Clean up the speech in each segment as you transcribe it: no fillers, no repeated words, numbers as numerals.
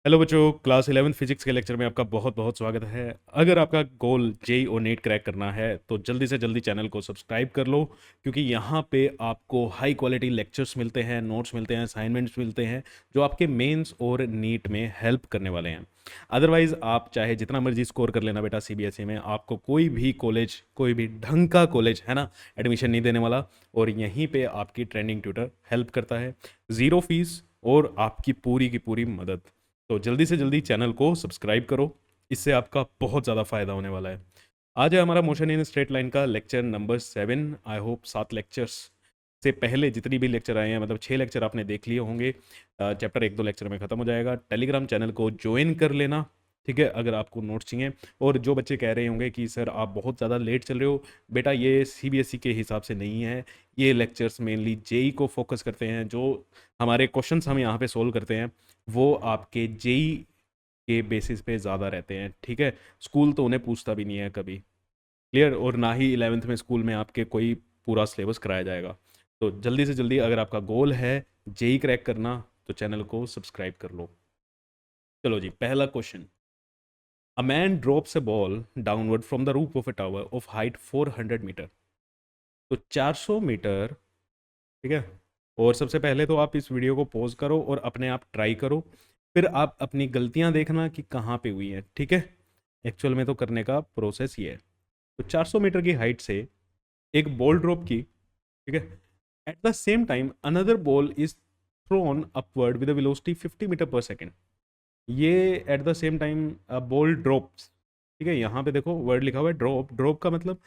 Hello बच्चों, class 11 physics के lecture में आपका बहुत बहुत स्वागत है। अगर आपका गोल जेई और नीट क्रैक करना है तो जल्दी से जल्दी चैनल को सब्सक्राइब कर लो, क्योंकि यहाँ पे आपको हाई क्वालिटी लेक्चर्स मिलते हैं, नोट्स मिलते हैं, असाइनमेंट्स मिलते हैं जो आपके मेंस और नीट में हेल्प करने वाले हैं। अदरवाइज आप चाहे जितना मर्जी स्कोर कर लेना बेटा, सीबीएसई में आपको कोई भी कॉलेज, कोई भी ढंग का कॉलेज है ना, एडमिशन नहीं देने वाला। और यहीं पे आपकी ट्रेंडिंग ट्यूटर हेल्प करता है, ज़ीरो फीस और आपकी पूरी की पूरी मदद। तो जल्दी से जल्दी चैनल को सब्सक्राइब करो, इससे आपका बहुत ज़्यादा फायदा होने वाला है। आज है हमारा मोशन इन स्ट्रेट लाइन का lecture number 7। I hope 7 lectures से पहले जितनी भी लेक्चर आए हैं, मतलब 6 लेक्चर आपने देख लिए होंगे। चैप्टर 1-2 लेक्चर में ख़त्म हो जाएगा। टेलीग्राम चैनल को ज्वाइन कर लेना, ठीक है, अगर आपको नोट्स चाहिए। और जो बच्चे कह रहे होंगे कि सर आप बहुत ज़्यादा लेट चल रहे हो, बेटा ये सीबीएसई के हिसाब से नहीं है। ये लेक्चर्स मेनली जेई को फोकस करते हैं। जो हमारे क्वेश्चंस हम यहाँ पे सोल्व करते हैं वो आपके जेई के बेसिस पे ज़्यादा रहते हैं, ठीक है। स्कूल तो उन्हें पूछता भी नहीं है कभी, क्लियर। और ना ही 11th में स्कूल में आपके कोई पूरा सिलेबस कराया जाएगा। तो जल्दी से जल्दी अगर आपका गोल है जेई क्रैक करना तो चैनल को सब्सक्राइब कर लो। चलो जी, पहला question. A man drops a ball downward from the roof of a tower of height 400 metre. तो 400 मीटर, ठीक है। और सबसे पहले तो आप इस वीडियो को पॉज करो और अपने आप ट्राई करो, फिर आप अपनी गलतियां देखना कि कहाँ पे हुई हैं, ठीक है। एक्चुअल में तो करने का प्रोसेस ये है। तो 400 मीटर की हाइट से एक बॉल ड्रॉप की, ठीक है। At the same time another ball is thrown upward with velocity 50 metre per second. ये at the same time ball drops, ठीक है। यहाँ पे देखो वर्ड लिखा हुआ है ड्रॉप। ड्रॉप का मतलब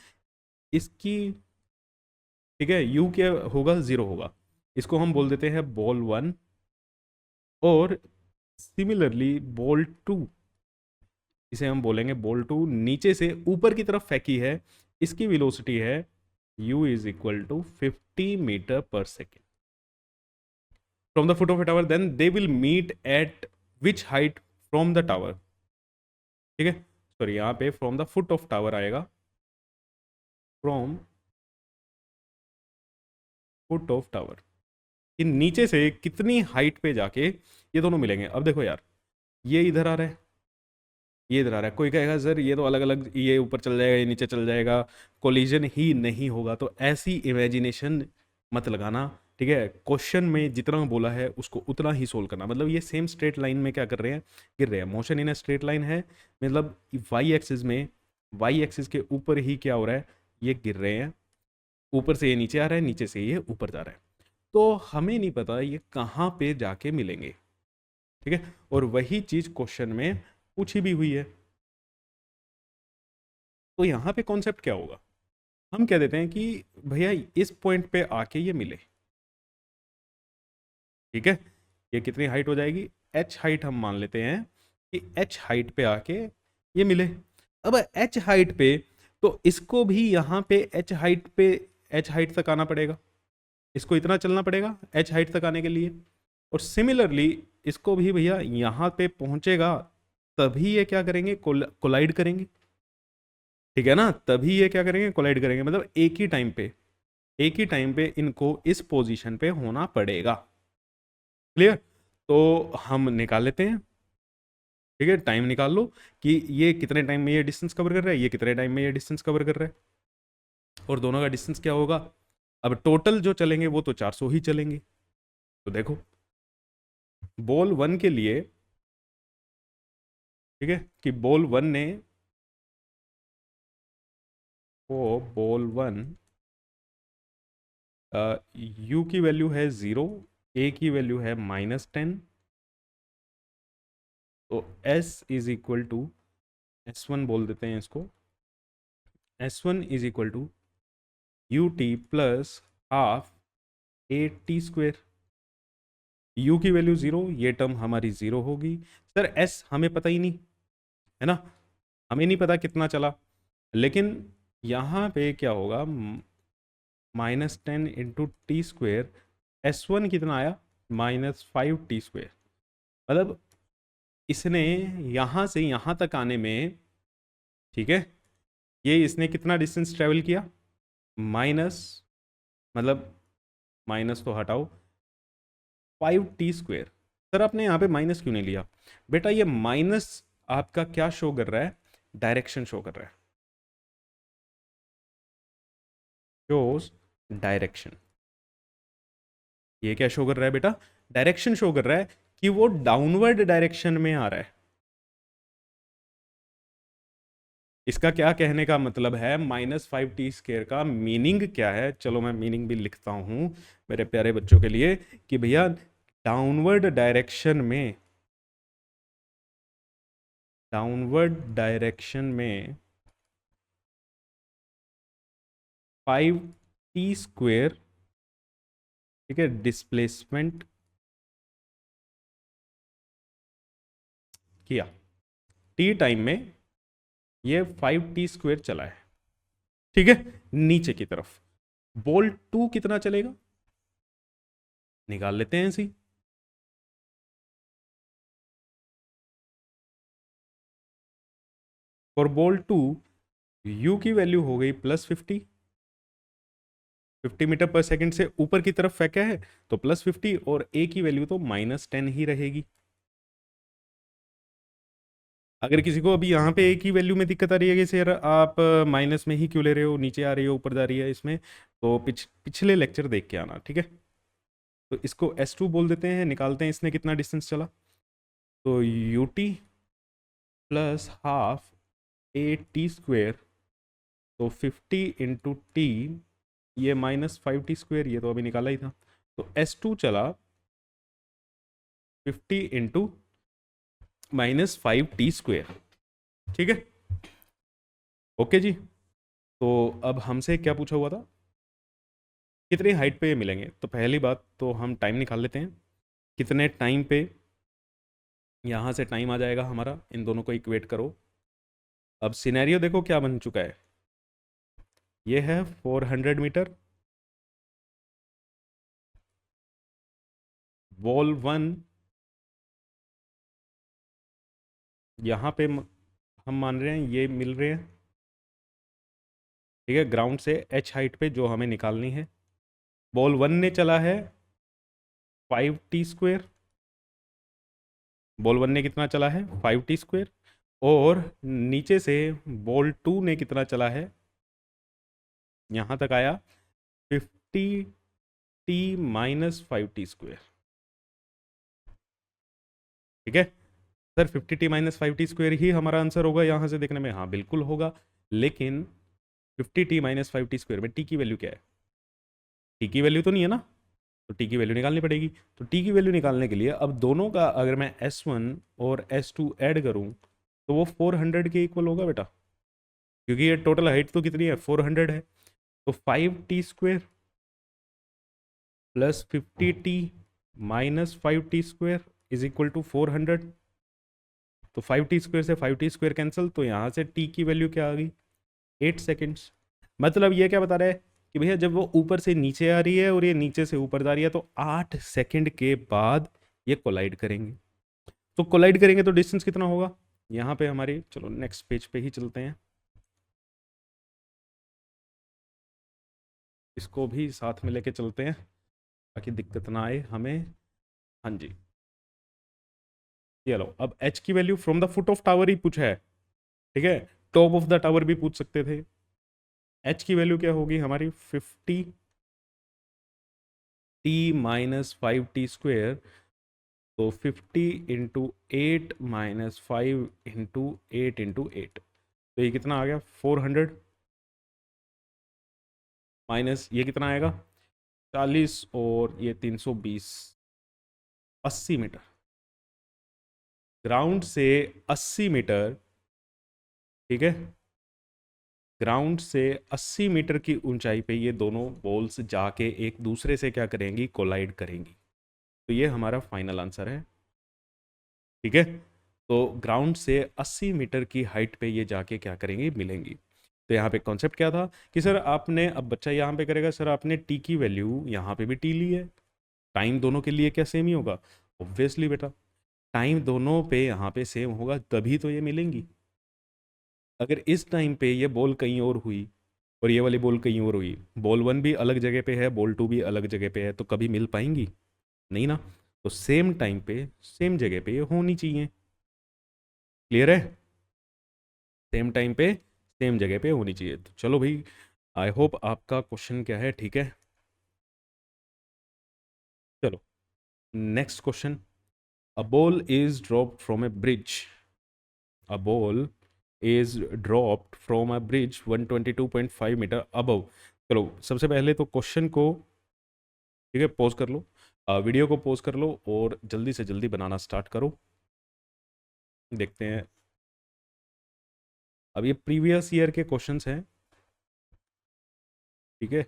इसकी, ठीक है, यू क्या होगा, जीरो होगा। इसको हम बोल देते हैं बॉल वन। और सिमिलरली बॉल टू, इसे हम बोलेंगे बॉल टू, नीचे से ऊपर की तरफ फेंकी है। इसकी वेलोसिटी है u is equal to 50 metre per second from the foot of a tower. Then they will meet at which height from the tower, ठीक है। सॉरी, यहाँ पे from the foot of tower आएगा, फ्रॉम फुट ऑफ टावर। कि नीचे से कितनी height पे जाके ये दोनों मिलेंगे। अब देखो यार, ये इधर आ रहा है, ये इधर आ रहा है। कोई कहेगा सर ये तो अलग अलग, ये ऊपर चल जाएगा, ये नीचे चल जाएगा, कोलिजन ही नहीं होगा। तो ऐसी इमेजिनेशन मत लगाना, ठीक है। क्वेश्चन में जितना बोला है उसको उतना ही सोल्व करना। मतलब ये सेम स्ट्रेट लाइन में क्या कर रहे हैं, गिर रहे हैं। मोशन इन स्ट्रेट लाइन है, मतलब वाई एक्सिस में, वाई एक्सिस के ऊपर ही क्या हो रहा है, ये गिर रहे हैं। ऊपर से ये नीचे आ रहा है, नीचे से ये ऊपर जा रहा है। तो हमें नहीं पता ये कहाँ पे जाके मिलेंगे, ठीक है। और वही चीज क्वेश्चन में पूछी भी हुई है। तो यहाँ पे कॉन्सेप्ट क्या होगा, हम कह देते हैं कि भैया इस पॉइंट पे आके ये मिले, ठीक है। ये कितनी हाइट हो जाएगी, एच हाइट हम मान लेते हैं कि एच हाइट पे आके ये मिले। अब एच हाइट पे तो इसको भी यहाँ पे एच हाइट पे, एच हाइट तक आना पड़ेगा। इसको इतना चलना पड़ेगा एच हाइट तक आने के लिए। और सिमिलरली इसको भी भैया यहाँ पे पहुंचेगा, तभी ये क्या करेंगे, कोलाइड करेंगे, ठीक है ना। तभी ये क्या करेंगे, कोलाइड करेंगे। मतलब एक ही टाइम पे, एक ही टाइम पे इनको इस पोजीशन पे होना पड़ेगा, क्लियर। तो हम निकाल लेते हैं, ठीक है। टाइम निकाल लो कि ये कितने टाइम में ये डिस्टेंस कवर कर रहा है, ये कितने टाइम में ये डिस्टेंस कवर कर रहा है, और दोनों का डिस्टेंस क्या होगा। अब टोटल जो चलेंगे वो तो 400 ही चलेंगे। तो देखो बॉल वन के लिए, ठीक है, कि बॉल वन ने, वो बॉल वन, यू की वैल्यू है 0, ए की वैल्यू है -10। तो S is equal to, S1 बोल देते हैं इसको, S1 is equal to U T plus half A T square. U की वैल्यू 0, ये टर्म हमारी 0 होगी। सर एस हमें पता ही नहीं है ना, हमें नहीं पता कितना चला। लेकिन यहाँ पे क्या होगा, -10 × t²। S1 कितना आया, -5t²। मतलब इसने यहाँ से यहाँ तक आने में, ठीक है, ये इसने कितना डिस्टेंस ट्रेवल किया, माइनस, मतलब माइनस तो हटाओ, 5t²। सर आपने यहाँ पे माइनस क्यों नहीं लिया? बेटा ये माइनस आपका क्या शो कर रहा है? डायरेक्शन शो कर रहा है, शोज डायरेक्शन। ये क्या शो कर रहा है बेटा? डायरेक्शन शो कर रहा है कि वो डाउनवर्ड डायरेक्शन में आ रहा है। इसका क्या कहने का मतलब है? -5t² का मीनिंग क्या है? चलो मैं मीनिंग भी लिखता हूं मेरे प्यारे बच्चों के लिए कि भैया डाउनवर्ड डायरेक्शन में, डाउनवर्ड डायरेक्शन में 5t², ठीक है, डिस्प्लेसमेंट किया टी टाइम में, ये 5t² चला है, ठीक है, नीचे की तरफ। बॉल 2 कितना चलेगा निकाल लेते हैं इसी। फॉर बॉल 2 u की वैल्यू हो गई +50, 50 मीटर पर सेकंड से ऊपर की तरफ फेंका है तो +50, और a की वैल्यू तो -10 ही रहेगी। अगर किसी को अभी यहाँ पे a की वैल्यू में दिक्कत आ रही है कि सर आप माइनस में ही क्यों ले रहे हो, नीचे आ रही हो ऊपर जा रही है इसमें, तो पिछले लेक्चर देख के आना, ठीक है। तो इसको S2 बोल देते हैं, निकालते हैं इसने कितना डिस्टेंस चला। तो ut plus half a t², तो 50 × t, ये -5t², ये तो अभी निकाला ही था। तो S2 चला 50 × -5t², ठीक है। ओके जी। तो अब हमसे क्या पूछा हुआ था, कितनी हाइट पे ये मिलेंगे? तो पहली बात तो हम टाइम निकाल लेते हैं, कितने टाइम पे, यहाँ से टाइम आ जाएगा हमारा, इन दोनों को इक्वेट करो। अब सिनेरियो देखो क्या बन चुका है, ये है 400 मीटर, बॉल 1 यहाँ पे हम मान रहे हैं ये मिल रहे हैं, ठीक है, ग्राउंड से h हाइट पे जो हमें निकालनी है। बॉल 1 ने चला है 5t², बॉल 1 ने कितना चला है 5t², और नीचे से बॉल 2 ने कितना चला है, यहाँ तक आया 50t - 5t², ठीक है। सर 50t - 5t² ही हमारा आंसर होगा यहाँ से देखने में? हाँ बिल्कुल होगा, लेकिन 50t - 5t² में टी की वैल्यू क्या है? टी की वैल्यू तो नहीं है ना, तो टी की वैल्यू निकालनी पड़ेगी। तो टी की वैल्यू निकालने के लिए अब दोनों का अगर मैं S1 और S2 ऐड करूं तो वो 400 के इक्वल होगा बेटा, क्योंकि ये टोटल हाइट तो कितनी है 400 है। तो 5t² plus 50t minus 5t² is equal to 400। तो 5t² से 5t² कैंसिल, तो यहाँ से t की वैल्यू क्या आ गई 8 सेकेंड्स। मतलब ये क्या बता रहा है कि भैया जब वो ऊपर से नीचे आ रही है और ये नीचे से ऊपर जा रही है तो 8 सेकेंड के बाद ये कोलाइड करेंगे। तो कोलाइड करेंगे तो डिस्टेंस कितना होगा यहाँ पे हमारी, चलो नेक्स्ट पेज पे ही चलते हैं, इसको भी साथ में लेके चलते हैं ताकि दिक्कत ना आए हमें। हाँ जी, चलो अब h की value from the foot of tower ही पूछा है, ठीक है, टॉप ऑफ द टावर भी पूछ सकते थे। h की वैल्यू क्या होगी हमारी 50t - 5t², तो 50 × 8 - 5 × 8 × 8, तो ये कितना आ गया 400, माइनस ये कितना आएगा 40, और ये 320, 80 मीटर, ग्राउंड से 80 मीटर, ठीक है, ग्राउंड से 80 मीटर की ऊंचाई पे ये दोनों बॉल्स जाके एक दूसरे से क्या करेंगी, कोलाइड करेंगी। तो ये हमारा फाइनल आंसर है, ठीक है। तो ग्राउंड से 80 मीटर की हाइट पे ये जाके क्या करेंगी, मिलेंगी। तो यहाँ पे कॉन्सेप्ट क्या था कि सर आपने, अब बच्चा यहाँ पे करेगा सर आपने टी की वैल्यू यहाँ पे भी टी ली है, टाइम दोनों के लिए क्या सेम ही होगा? ऑब्वियसली बेटा, टाइम दोनों पे यहाँ पे सेम होगा तभी तो ये मिलेंगी। अगर इस टाइम पे ये बॉल कहीं और हुई और ये वाली बॉल कहीं और हुई, बॉल 1 भी अलग जगह पे है, बॉल 2 भी अलग जगह पे है, तो कभी मिल पाएंगी नहीं ना। तो सेम टाइम पे सेम जगह पे ये होनी चाहिए। क्लियर है? सेम टाइम पे सेम जगह पे होनी चाहिए। तो चलो भाई, आई होप आपका क्वेश्चन क्या है, ठीक है। चलो next question. A ball is dropped from a bridge. A ball is dropped from a bridge 122.5 metre above. चलो सबसे पहले तो क्वेश्चन को, ठीक है, पॉज कर लो, वीडियो को पॉज कर लो और जल्दी से जल्दी बनाना स्टार्ट करो। देखते हैं। अब ये प्रीवियस ईयर के क्वेश्चंस हैं, ठीक है।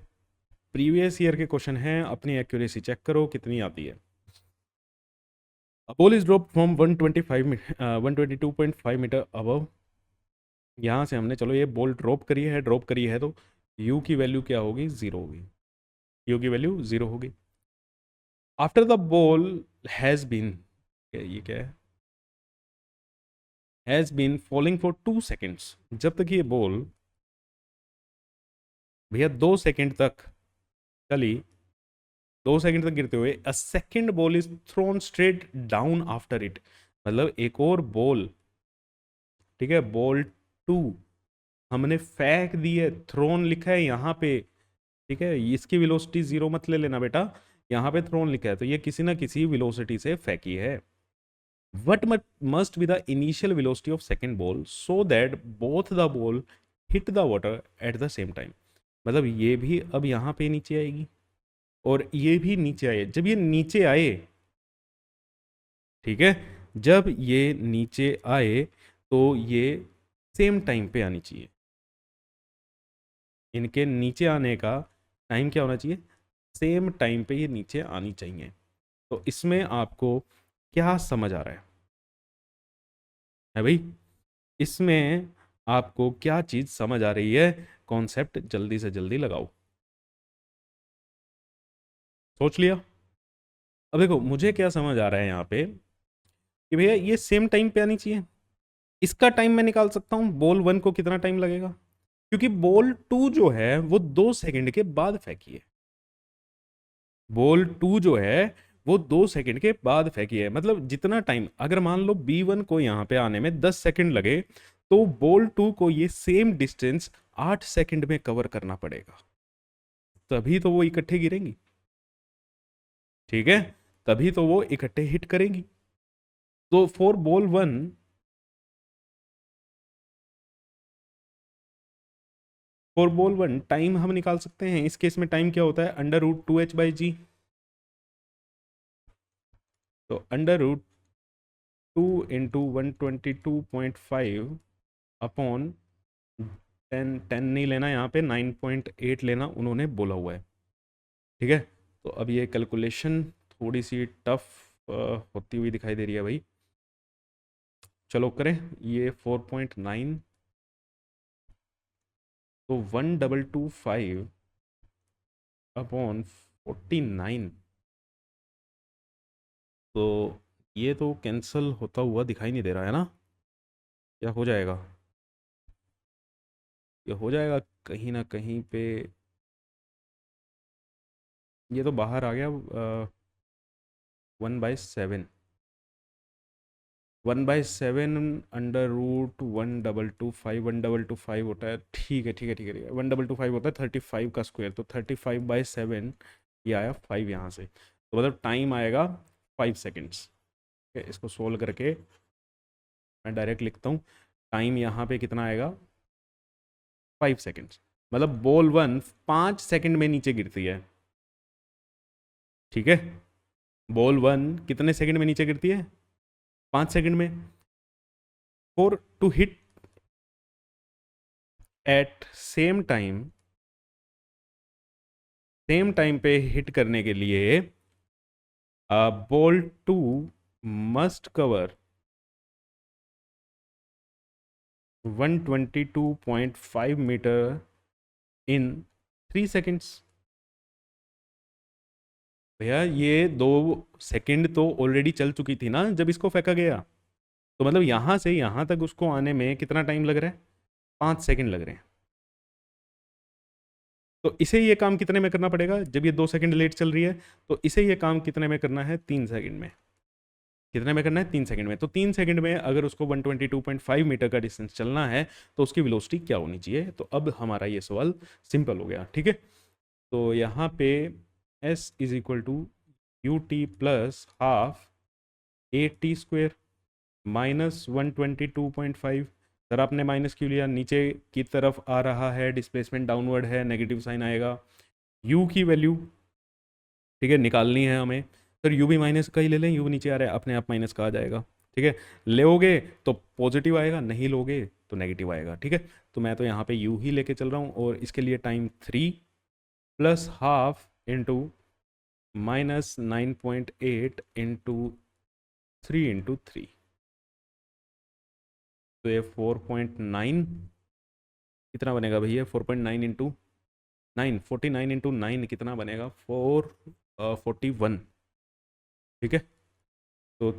प्रीवियस ईयर के क्वेश्चन हैं, अपनी एक्यूरेसी चेक करो कितनी आती है। Ball is drop from 122.5 metre above. यहाँ से हमने, चलो ये बॉल ड्रॉप करी है तो यू की वैल्यू क्या होगी? ज़ीरो होगी। यू की वैल्यू ज़ीरो होगी। After the ball has been, ये क्या है? Has been falling for 2 seconds. जब तक ये बॉल भैया 2 सेकेंड तक चली, 2 सेकेंड तक गिरते हुए, a second ball is throne straight down after it. मतलब एक और बॉल, ठीक है, बॉल 2 हमने फेंक दी है। थ्रोन लिखा है यहाँ पे, ठीक है, इसकी वेलोसिटी जीरो मत ले लेना बेटा, यहाँ पे थ्रोन लिखा है तो ये किसी ना किसी वेलोसिटी से फेंकी है। What must be the initial velocity of second ball so that both the ball hit the water at the same time. मतलब ये भी अब यहाँ पे नीचे आएगी और ये भी नीचे आए। जब ये नीचे आए, ठीक है, जब ये नीचे आए तो ये सेम टाइम पे आनी चाहिए। इनके नीचे आने का टाइम क्या होना चाहिए? सेम टाइम पे ये नीचे आनी चाहिए। तो इसमें आपको क्या समझ आ रहा है भाई? इसमें आपको क्या चीज समझ आ रही है? कॉन्सेप्ट जल्दी से जल्दी लगाओ। सोच लिया? अब देखो मुझे क्या समझ आ रहा है यहाँ पे कि भैया ये सेम टाइम पे आनी चाहिए। इसका टाइम मैं निकाल सकता हूँ, बॉल 1 को कितना टाइम लगेगा, क्योंकि बॉल 2 जो है वो 2 सेकंड के बाद फेंकी है। बॉल 2 जो है वो 2 सेकंड के बाद फेंकी है। मतलब जितना टाइम, अगर मान लो B1 को यहाँ पे आने में 10 सेकंड लगे, तो बॉल 2 को ये सेम डिस्टेंस 8 सेकंड में कवर करना पड़ेगा। तभी तो वो इकट्ठे गिरेंगी, ठीक है, तभी तो वो इकट्ठे हिट करेंगी। तो फॉर बॉल 1 टाइम हम निकाल सकते हैं। इस केस में टाइम क्या होता है? √2h/g। तो √2 इंटू 122.5 अपॉन 10, 10 नहीं लेना यहाँ पे, 9.8 लेना उन्होंने बोला हुआ है, ठीक है। तो अब ये कैलकुलेशन थोड़ी सी टफ होती हुई दिखाई दे रही है भाई। चलो करें। ये 4.9, तो 1225 अपॉन 49, तो ये तो कैंसिल होता हुआ दिखाई नहीं दे रहा है ना? क्या हो जाएगा? ये हो जाएगा कहीं ना कहीं पे, ये तो बाहर आ गया। 1/7, 1/7 √1,225, 1,225 होता है, ठीक है ठीक है ठीक है ठीक है, 1,225 होता है 35 का स्क्वायर, तो 35/7 ये आया 5 यहाँ से। तो मतलब टाइम आएगा 5 सेकेंड्स। ठीक है, इसको सोल्व करके मैं डायरेक्ट लिखता हूँ। टाइम यहाँ पे कितना आएगा? 5 सेकेंड्स। मतलब बॉल 1 5 सेकेंड में नीचे गिरती है, ठीक है। बॉल 1 कितने सेकंड में नीचे गिरती है? 5 सेकंड में। For to hit at same time पे हिट करने के लिए ball 2 must cover 122.5 metre in 3 seconds. भैया ये 2 सेकंड तो ऑलरेडी चल चुकी थी ना जब इसको फेंका गया। तो मतलब यहां से यहां तक उसको आने में कितना टाइम लग रहा है? 5 सेकंड लग रहे हैं। तो इसे ये काम कितने में करना पड़ेगा? जब ये 2 सेकंड लेट चल रही है तो इसे ये काम कितने में करना है? 3 सेकंड में। कितने में करना है? 3 सेकंड में। तो 3 सेकंड में अगर उसको 122.5 मीटर का डिस्टेंस चलना है तो उसकी वेलोसिटी क्या होनी चाहिए? तो अब हमारा ये सवाल सिंपल हो गया, ठीक है। तो यहाँ पे s is equal to U T plus half A T square minus 122.5। Sir आपने माइनस क्यों लिया? नीचे की तरफ आ रहा है, डिस्प्लेसमेंट डाउनवर्ड है, नेगेटिव साइन आएगा। u की वैल्यू, ठीक है, निकालनी है हमें। सर u भी माइनस का ही ले लें, u नीचे आ रहा है, अपने आप माइनस का आ जाएगा, ठीक है। लोगे तो पॉजिटिव आएगा, नहीं लोगे तो नेगेटिव आएगा, ठीक है। तो मैं तो यहाँ पे u ही लेके चल रहा हूँ और इसके लिए time 3 plus half into minus 9.8 into 3 तो ये 4.9 कितना बनेगा भैया? 4.9 इंटू 9, 49 इंटू 9 कितना बनेगा? 41, ठीक है। तो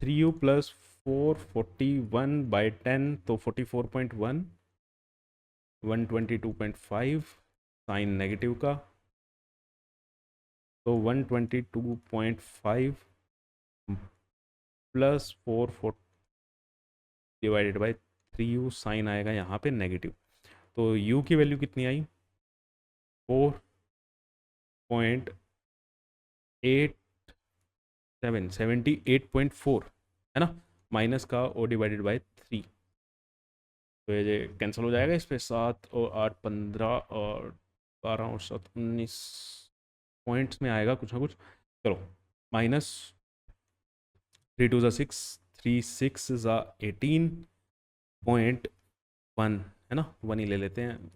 3u प्लस 441/10 तो 44.1, 122.5 साइन नेगेटिव का, तो 122.5 plus 440 divided by 3u sign आएगा यहाँ पे नेगेटिव। तो u की वैल्यू कितनी आई? 4.78 है ना, माइनस का ओ डिवाइडेड बाई 3। तो ये कैंसिल हो जाएगा, इस पे 7 और 8 15 और 12 और 7 19 पॉइंट्स में आएगा कुछ ना कुछ। चलो, माइनस 3 2 6, 3 6 18.1 है ना, 1 ही ले लेते हैं,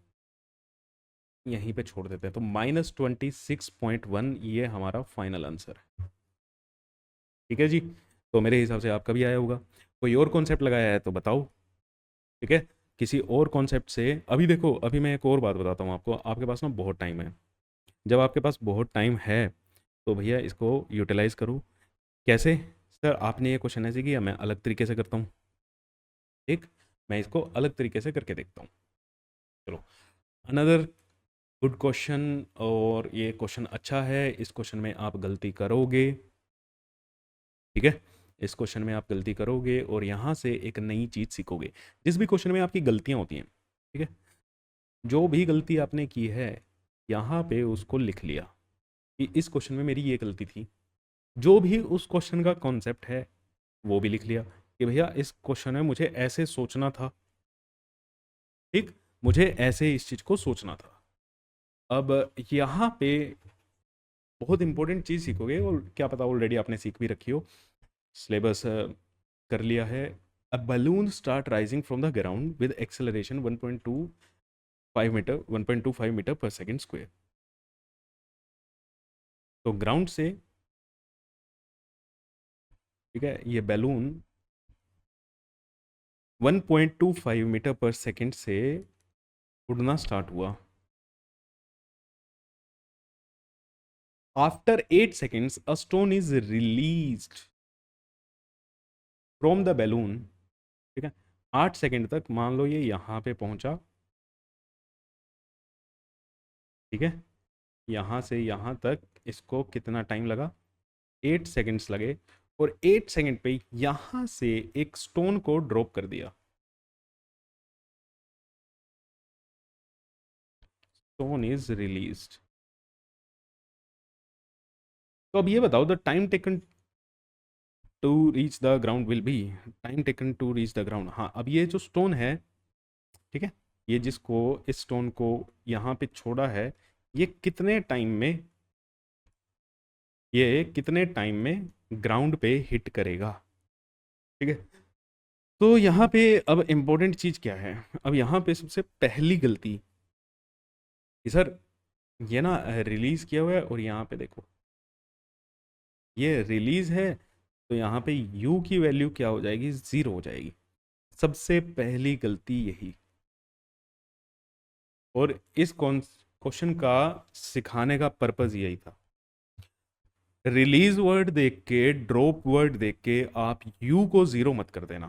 यहीं पे छोड़ देते हैं। तो -26.1 ये हमारा फाइनल आंसर है, ठीक है जी। तो मेरे हिसाब से आपका भी आया होगा। कोई और कॉन्सेप्ट लगाया है तो बताओ, ठीक है। किसी और कॉन्सेप्ट से अभी देखो, अभी मैं एक और बात बताता हूँ आपको। आपके पास ना बहुत टाइम है। जब आपके पास बहुत टाइम है तो भैया इसको यूटिलाइज करो। कैसे? सर आपने ये क्वेश्चन ऐसे किया, मैं अलग तरीके से करता हूँ, ठीक। मैं इसको अलग तरीके से करके देखता हूँ। चलो, अनदर गुड क्वेश्चन। और ये क्वेश्चन अच्छा है, इस क्वेश्चन में आप गलती करोगे, ठीक है। इस क्वेश्चन में आप गलती करोगे और यहाँ से एक नई चीज़ सीखोगे। जिस भी क्वेश्चन में आपकी गलतियाँ होती हैं, ठीक है, जो भी गलती आपने की है यहाँ पे उसको लिख लिया कि इस क्वेश्चन में मेरी ये गलती थी। जो भी उस क्वेश्चन का कॉन्सेप्ट है वो भी लिख लिया कि भैया इस क्वेश्चन में मुझे ऐसे सोचना था, ठीक, मुझे ऐसे इस चीज़ को सोचना था। अब यहाँ पे बहुत इंपॉर्टेंट चीज़ सीखोगे, और क्या पता ऑलरेडी आपने सीख भी रखी हो, सिलेबस कर लिया है। A balloon start rising from the ground with acceleration 1.25 metre per second square. तो ग्राउंड से, ठीक है, ये बैलून 1.25 मीटर पर सेकेंड से उड़ना स्टार्ट हुआ। After 8 seconds a stone is released from the balloon, ठीक है। 8 सेकंड तक मान लो ये यहाँ पे पहुंचा, ठीक है। यहाँ से यहाँ तक इसको कितना टाइम लगा? 8 सेकंड्स लगे। और 8 सेकंड पे यहाँ से एक स्टोन को ड्रॉप कर दिया। Stone is released. तो अब ये बताओ, the time taken to reach the ground will be, time taken to reach the ground. हाँ, अब ये जो स्टोन है, ठीक है, ये जिसको, इस स्टोन को यहाँ पे छोड़ा है, ये कितने टाइम में, ये कितने टाइम में ग्राउंड पे हिट करेगा, ठीक है। तो यहाँ पे अब इम्पोर्टेंट चीज़ क्या है? अब यहाँ पे सबसे पहली गलती कि सर ये ना रिलीज़ किया हुआ है और यहाँ पे देखो ये रिलीज़ है, तो यहाँ पे u की वैल्यू क्या हो जाएगी? 0 हो जाएगी। सबसे पहली गलती यही। और इस क्वेश्चन का सिखाने का पर्पज़ यही था। रिलीज वर्ड देख के, ड्रॉप वर्ड देख के आप u को 0 मत कर देना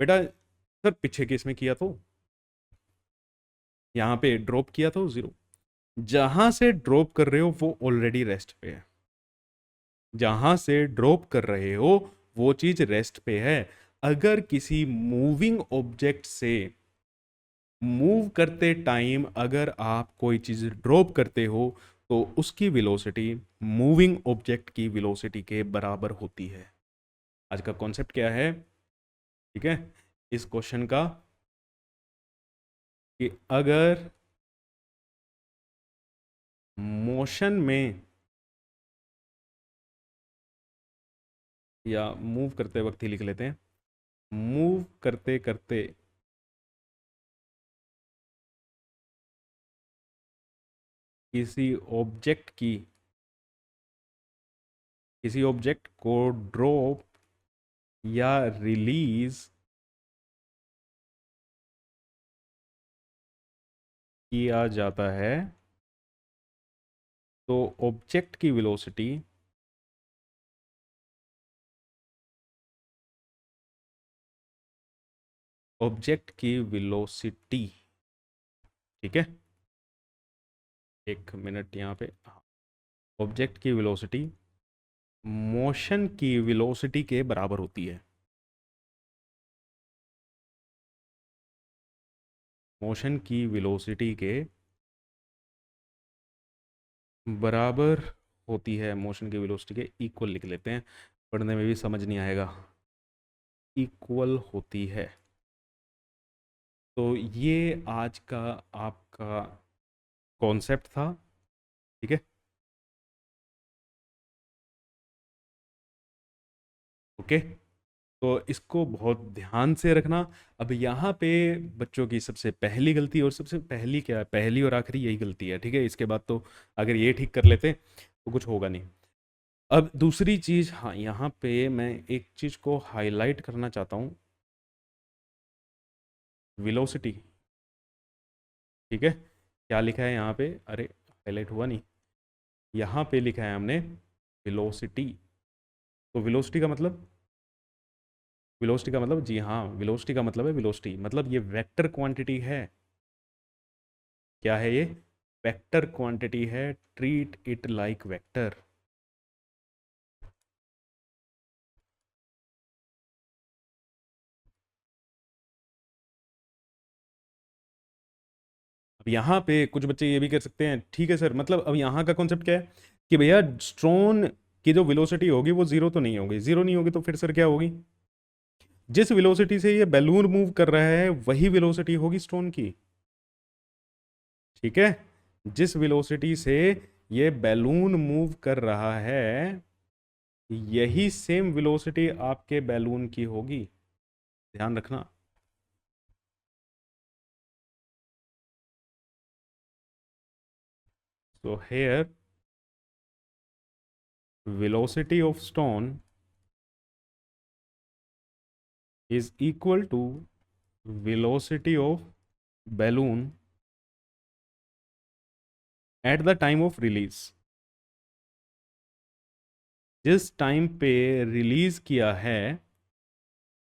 बेटा। सर पीछे केस में किया तो यहाँ पे ड्रॉप किया तो 0। जहां से ड्रॉप कर रहे हो वो ऑलरेडी रेस्ट पे है। जहां से ड्रॉप कर रहे हो वो चीज रेस्ट पे है। अगर किसी मूविंग ऑब्जेक्ट से मूव करते टाइम अगर आप कोई चीज ड्रॉप करते हो तो उसकी वेलोसिटी मूविंग ऑब्जेक्ट की वेलोसिटी के बराबर होती है। आज का कॉन्सेप्ट क्या है? ठीक है, इस क्वेश्चन का कि अगर मोशन में या मूव करते वक्त ही लिख लेते हैं, मूव करते करते किसी ऑब्जेक्ट की किसी ऑब्जेक्ट को ड्रॉप या रिलीज किया जाता है तो ऑब्जेक्ट की वेलोसिटी ठीक है, एक मिनट यहाँ पे। ऑब्जेक्ट की वेलोसिटी मोशन की वेलोसिटी के बराबर होती है। मोशन की वेलोसिटी के बराबर होती है, मोशन की वेलोसिटी के इक्वल लिख लेते हैं, पढ़ने में भी समझ नहीं आएगा। इक्वल होती है। तो ये आज का आपका कॉन्सेप्ट था। ठीक है, ओके। तो इसको बहुत ध्यान से रखना। अब यहाँ पे बच्चों की सबसे पहली गलती, और सबसे पहली क्या है, पहली और आखिरी यही गलती है। ठीक है, इसके बाद तो अगर ये ठीक कर लेते तो कुछ होगा नहीं। अब दूसरी चीज़, हाँ, यहाँ पे मैं एक चीज़ को हाईलाइट करना चाहता हूँ, वेलोसिटी। ठीक है, क्या लिखा है यहाँ पे? अरे हाईलाइट हुआ नहीं। यहाँ पे लिखा है हमने वेलोसिटी। तो वेलोसिटी का मतलब, जी हाँ, वेलोसिटी का मतलब है वेलोसिटी, मतलब ये वेक्टर क्वांटिटी है। क्या है ये? वेक्टर क्वांटिटी है। Treat it like vector. अब यहाँ पे कुछ बच्चे ये भी कर सकते हैं, ठीक है सर, मतलब अब यहाँ का कॉन्सेप्ट क्या है कि भैया स्टोन की जो वेलोसिटी होगी वो जीरो तो नहीं होगी। जीरो नहीं होगी तो फिर सर क्या होगी? जिस वेलोसिटी से ये बैलून मूव कर रहा है वही वेलोसिटी होगी स्टोन की। ठीक है, जिस वेलोसिटी से ये बैलून मूव कर रहा है यही सेम वेलोसिटी आपके बैलून की होगी। ध्यान रखना। So here velocity of stone is equal to velocity of balloon at the time of release। जिस टाइम पे रिलीज किया है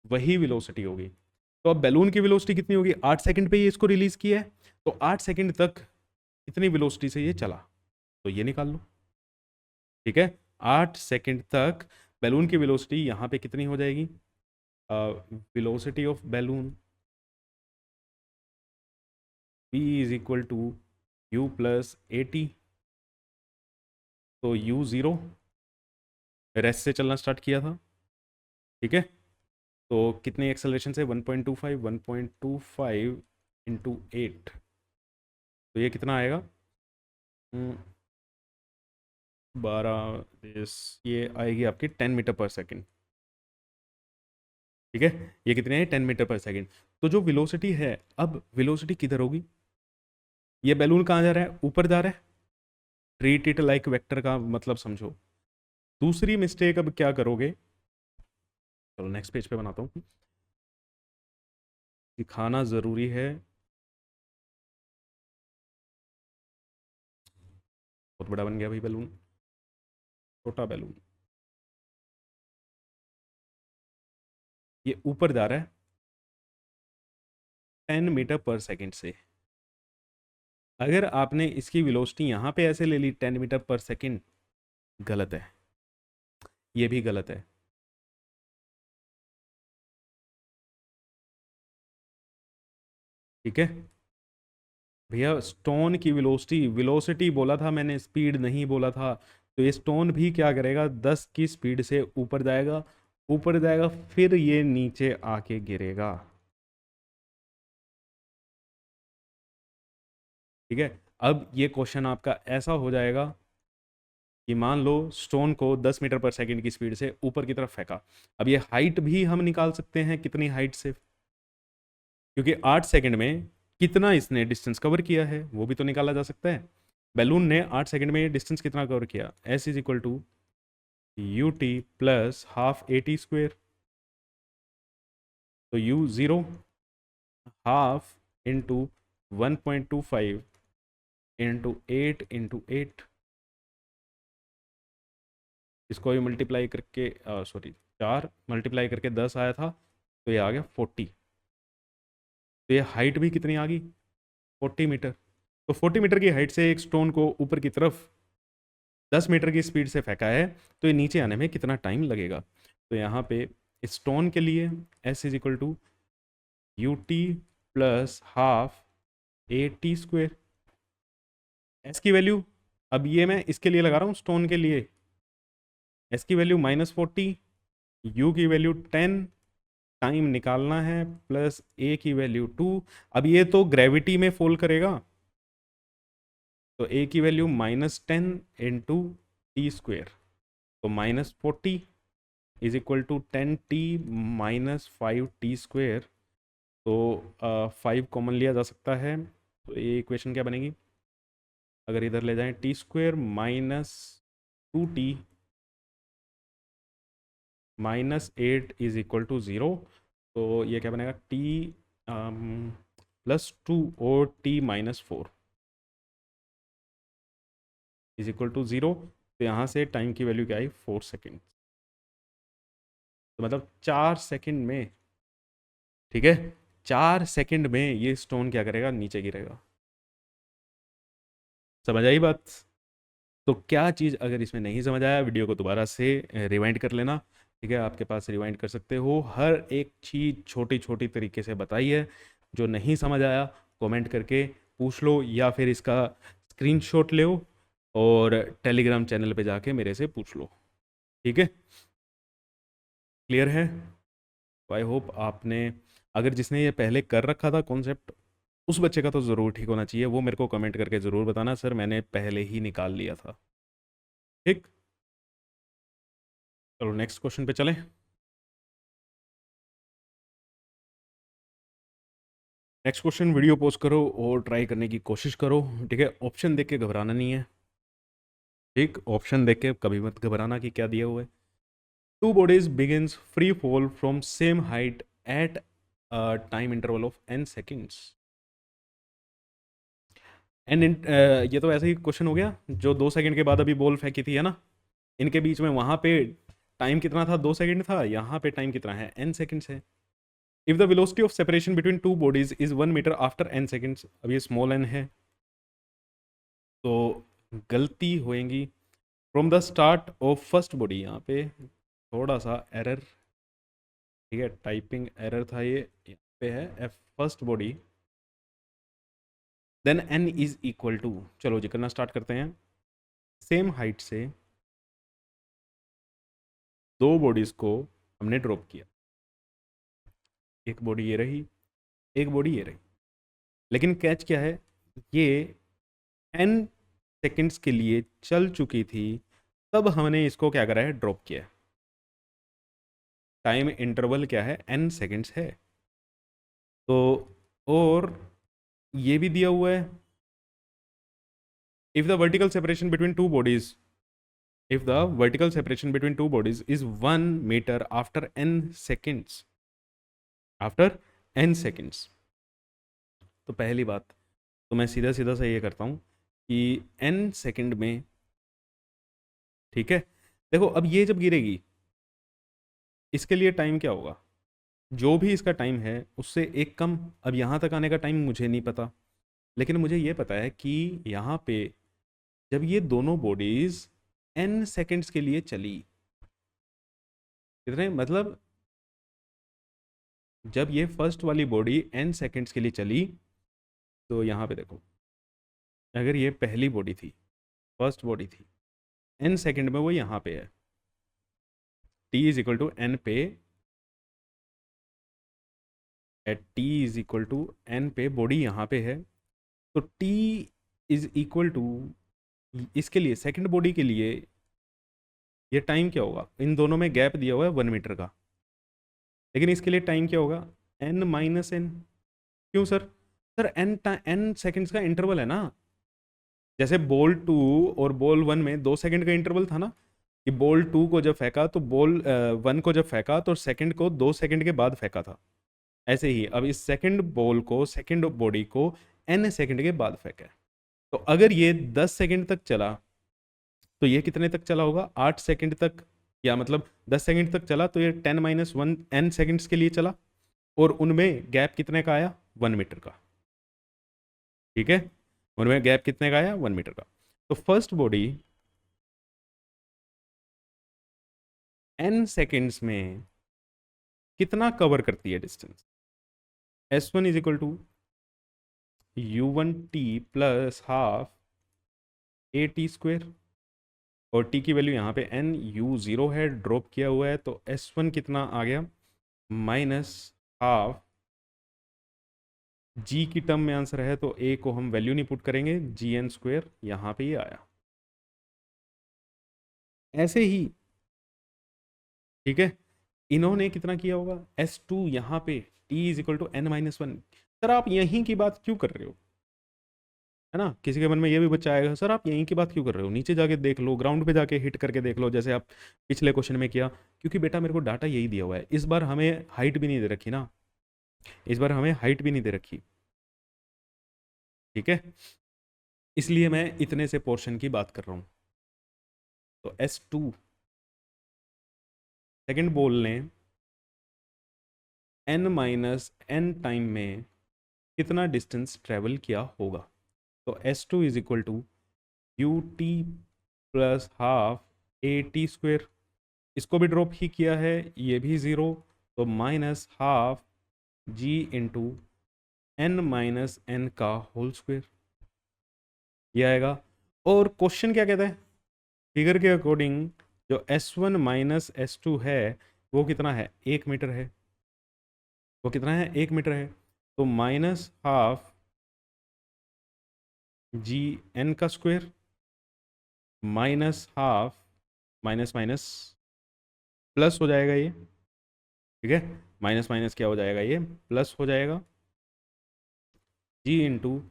वही वेलोसिटी होगी। तो अब बैलून की वेलोसिटी कितनी होगी? 8 सेकंड पे ये इसको रिलीज किया है, तो 8 सेकंड तक कितनी वेलोसिटी से ये चला, तो ये निकाल लो। ठीक है, 8 सेकंड तक बैलून की वेलोसिटी यहाँ पे कितनी हो जाएगी? Velocity of balloon v is equal to u plus 80। तो u 0, रेस्ट से चलना स्टार्ट किया था। ठीक है, तो कितने एक्सेलरेशन से? 1.25, 1.25 इंटू 8, तो ये कितना आएगा? 12 ये आएगी आपकी 10 मीटर पर सेकेंड। ठीक है, ये कितने है? 10 मीटर पर सेकेंड। तो जो वेलोसिटी है, अब वेलोसिटी किधर होगी? ये बैलून कहाँ जा रहा है? ऊपर जा रहा है। ट्रीट इट लाइक वेक्टर का मतलब समझो। दूसरी मिस्टेक अब क्या करोगे? चलो नेक्स्ट पेज पे बनाता हूँ, दिखाना ज़रूरी है। बहुत बड़ा बन गया भाई बैलून, छोटा बैलून। ये ऊपर जा रहा है 10 मीटर पर सेकेंड से। अगर आपने इसकी वेलोसिटी यहाँ पे ऐसे ले ली 10 मीटर पर सेकंड, गलत है, ये भी गलत है। ठीक है भैया, स्टोन की वेलोसिटी, वेलोसिटी बोला था मैंने, स्पीड नहीं बोला था। तो ये स्टोन भी क्या करेगा, 10 की स्पीड से ऊपर जाएगा, ऊपर जाएगा, फिर ये नीचे आके गिरेगा। ठीक है, अब ये क्वेश्चन आपका ऐसा हो जाएगा कि मान लो स्टोन को 10 मीटर पर सेकंड की स्पीड से ऊपर की तरफ फेंका। अब ये हाइट भी हम निकाल सकते हैं, कितनी हाइट से, क्योंकि 8 सेकंड में कितना इसने डिस्टेंस कवर किया है वो भी तो निकाला जा सकता है। बैलून ने 8 सेकंड में डिस्टेंस कितना कवर किया, S is equal to U T plus half A T square. तो U zero, half into 1.25 into 8 इसको भी मल्टीप्लाई करके, सॉरी 4 मल्टीप्लाई करके 10 आया था, तो ये आ गया 40। तो ये हाइट भी कितनी आ गई, 40 मीटर। तो 40 मीटर की हाइट से एक स्टोन को ऊपर की तरफ 10 मीटर की स्पीड से फेंका है, तो ये नीचे आने में कितना टाइम लगेगा। तो यहाँ पे स्टोन के लिए s is equal to U T plus half A T square. S की वैल्यू, अब ये मैं इसके लिए लगा रहा हूँ स्टोन के लिए, एस की वैल्यू -40, यू की वैल्यू 10, टाइम निकालना है, प्लस ए की वैल्यू 2। अब ये तो ग्रेविटी में फॉल करेगा, तो ए की वैल्यू -10 इंटू टी स्क्वेयर, तो -40 is equal to 10t minus 5t square. तो 5 कॉमन लिया जा सकता है, तो ये इक्वेशन क्या बनेगी, अगर इधर ले जाएं t square -2t -8 is equal to 0। तो ये क्या बनेगा, t +2 और t -4 इज इक्वल टू 0। तो यहाँ से टाइम की वैल्यू क्या आई, 4 सेकेंड। तो मतलब 4 सेकेंड में, ठीक है, 4 सेकेंड में ये स्टोन क्या करेगा, नीचे गिरेगा। समझ आई बात। तो क्या चीज़ अगर इसमें नहीं समझ आया, वीडियो को दोबारा से रिवाइंड कर लेना। ठीक है, आपके पास रिवाइंड कर सकते हो, हर एक चीज़ छोटी छोटी तरीके से बताई है। जो नहीं समझ आया कमेंट करके पूछ लो, या फिर इसका स्क्रीनशॉट लो और टेलीग्राम चैनल पे जाके मेरे से पूछ लो। ठीक है, क्लियर है। आई होप आपने, अगर जिसने ये पहले कर रखा था कॉन्सेप्ट, उस बच्चे का तो ज़रूर ठीक होना चाहिए। वो मेरे को कमेंट करके ज़रूर बताना, सर मैंने पहले ही निकाल लिया था। ठीक, चलो नेक्स्ट क्वेश्चन पे चलें। नेक्स्ट क्वेश्चन, वीडियो पोस्ट करो और ट्राई करने की कोशिश करो। ठीक है, ऑप्शन देख के घबराना नहीं है। ठीक, ऑप्शन देख के कभी मत घबराना कि क्या दिया हुआ है। Two bodies begins free fall from same height at time interval of n seconds. And ये तो ऐसा ही क्वेश्चन हो गया, जो 2 सेकंड के बाद अभी बॉल फेंकी थी, है ना। इनके बीच में वहां पे टाइम कितना था, 2 सेकंड था, यहाँ पे टाइम कितना है, n सेकेंड्स है। If the velocity of separation between two bodies is 1 metre after n seconds, अब ये स्मॉल n है, तो गलती होएगी from the start of first body. यहाँ पे थोड़ा सा एरर, ठीक है, टाइपिंग एरर था ये, यहाँ पे है f first body, then n is equal to, चलो जी करना स्टार्ट करते हैं। सेम हाइट से दो बॉडीज को हमने ड्रॉप किया, एक बॉडी ये रही, एक बॉडी ये रही, लेकिन कैच क्या है, ये n सेकंड्स के लिए चल चुकी थी, तब हमने इसको क्या करा है, ड्रॉप किया। टाइम इंटरवल क्या है, n सेकंड्स है। तो और ये भी दिया हुआ है, if the vertical separation between two bodies, if the vertical separation between two bodies is 1 meter after n seconds, after n seconds, तो पहली बात तो मैं सीधा सीधा सा ये करता हूँ कि n सेकंड में, ठीक है, देखो अब ये जब गिरेगी, इसके लिए टाइम क्या होगा, जो भी इसका टाइम है उससे एक कम। अब यहाँ तक आने का टाइम मुझे नहीं पता, लेकिन मुझे ये पता है कि यहाँ पे जब ये दोनों बॉडीज n सेकंड्स के लिए चली, कितने मतलब जब ये फर्स्ट वाली बॉडी n सेकंड्स के लिए चली, तो यहाँ पे देखो, अगर ये पहली बॉडी थी, फर्स्ट बॉडी थी, n सेकंड में वो यहाँ पे है, t is equal to n पे, at t is equal to n पे बॉडी यहाँ पे है, तो t इज इक्वल टू, इसके लिए सेकंड बॉडी के लिए ये टाइम क्या होगा, इन दोनों में गैप दिया हुआ है 1 मीटर का, लेकिन इसके लिए टाइम क्या होगा, n माइनस एन। क्यों सर? सर n सेकंड्स का इंटरवल है ना, जैसे बॉल 2 और बॉल 1 में 2 सेकंड का इंटरवल था ना, कि बॉल 2 को जब फेंका तो बॉल 1 को जब फेंका तो सेकंड को 2 सेकंड के बाद फेंका था। ऐसे ही अब इस सेकंड बॉल को, सेकंड बॉडी को n सेकंड के बाद फेंका है। तो अगर ये 10 सेकंड तक चला, तो ये कितने तक चला होगा, 8 सेकंड तक, या मतलब 10 सेकंड तक चला तो ये 10 - 1 n सेकंड्स के लिए चला, और उनमें गैप कितने का आया, 1 मीटर का। ठीक है, उनमें गैप कितने का आया, 1 मीटर का। तो फर्स्ट बॉडी n सेकंड्स में कितना कवर करती है distance, s1 is equal to u1t plus half A T square, और t की वैल्यू यहाँ पे n u0 है, ड्रॉप किया हुआ है, तो s1 कितना आ गया, माइनस हाफ, g की टर्म में आंसर है तो a को हम वैल्यू नहीं पुट करेंगे, gn² यहाँ पे ये आया। ऐसे ही, ठीक है, इन्होंने कितना किया होगा, s2 यहाँ पे t is equal to n-1। Sir आप यहीं की बात क्यों कर रहे हो, है ना, किसी के मन में ये भी बच्चा आएगा, सर आप यहीं की बात क्यों कर रहे हो, नीचे जाके देख लो, ग्राउंड पे जाके हिट करके देख लो, जैसे आप पिछले क्वेश्चन में किया। क्योंकि बेटा मेरे को डाटा यही दिया हुआ है, इस बार हमें हाइट भी नहीं दे रखी ना, इस बार हमें हाइट भी नहीं दे रखी। ठीक है, इसलिए मैं इतने से पोर्शन की बात कर रहा हूँ। तो s2 सेकंड बॉल ने n-n टाइम में कितना डिस्टेंस ट्रेवल किया होगा, तो s2 is equal to ut plus half A T square, इसको भी ड्रॉप ही किया है, ये भी ज़ीरो, तो minus half g into n-n का होल स्क्वेयर, ये आएगा। और क्वेश्चन क्या कहता है, फिगर के अकॉर्डिंग जो s1 माइनस s2 है वो कितना है, 1 मीटर है, वो कितना है, 1 मीटर है, तो माइनस हाफ जी एन का square, minus half, minus minus plus हो जाएगा ये, ठीक है, माइनस माइनस क्या हो जाएगा, ये प्लस हो जाएगा, जी इंटू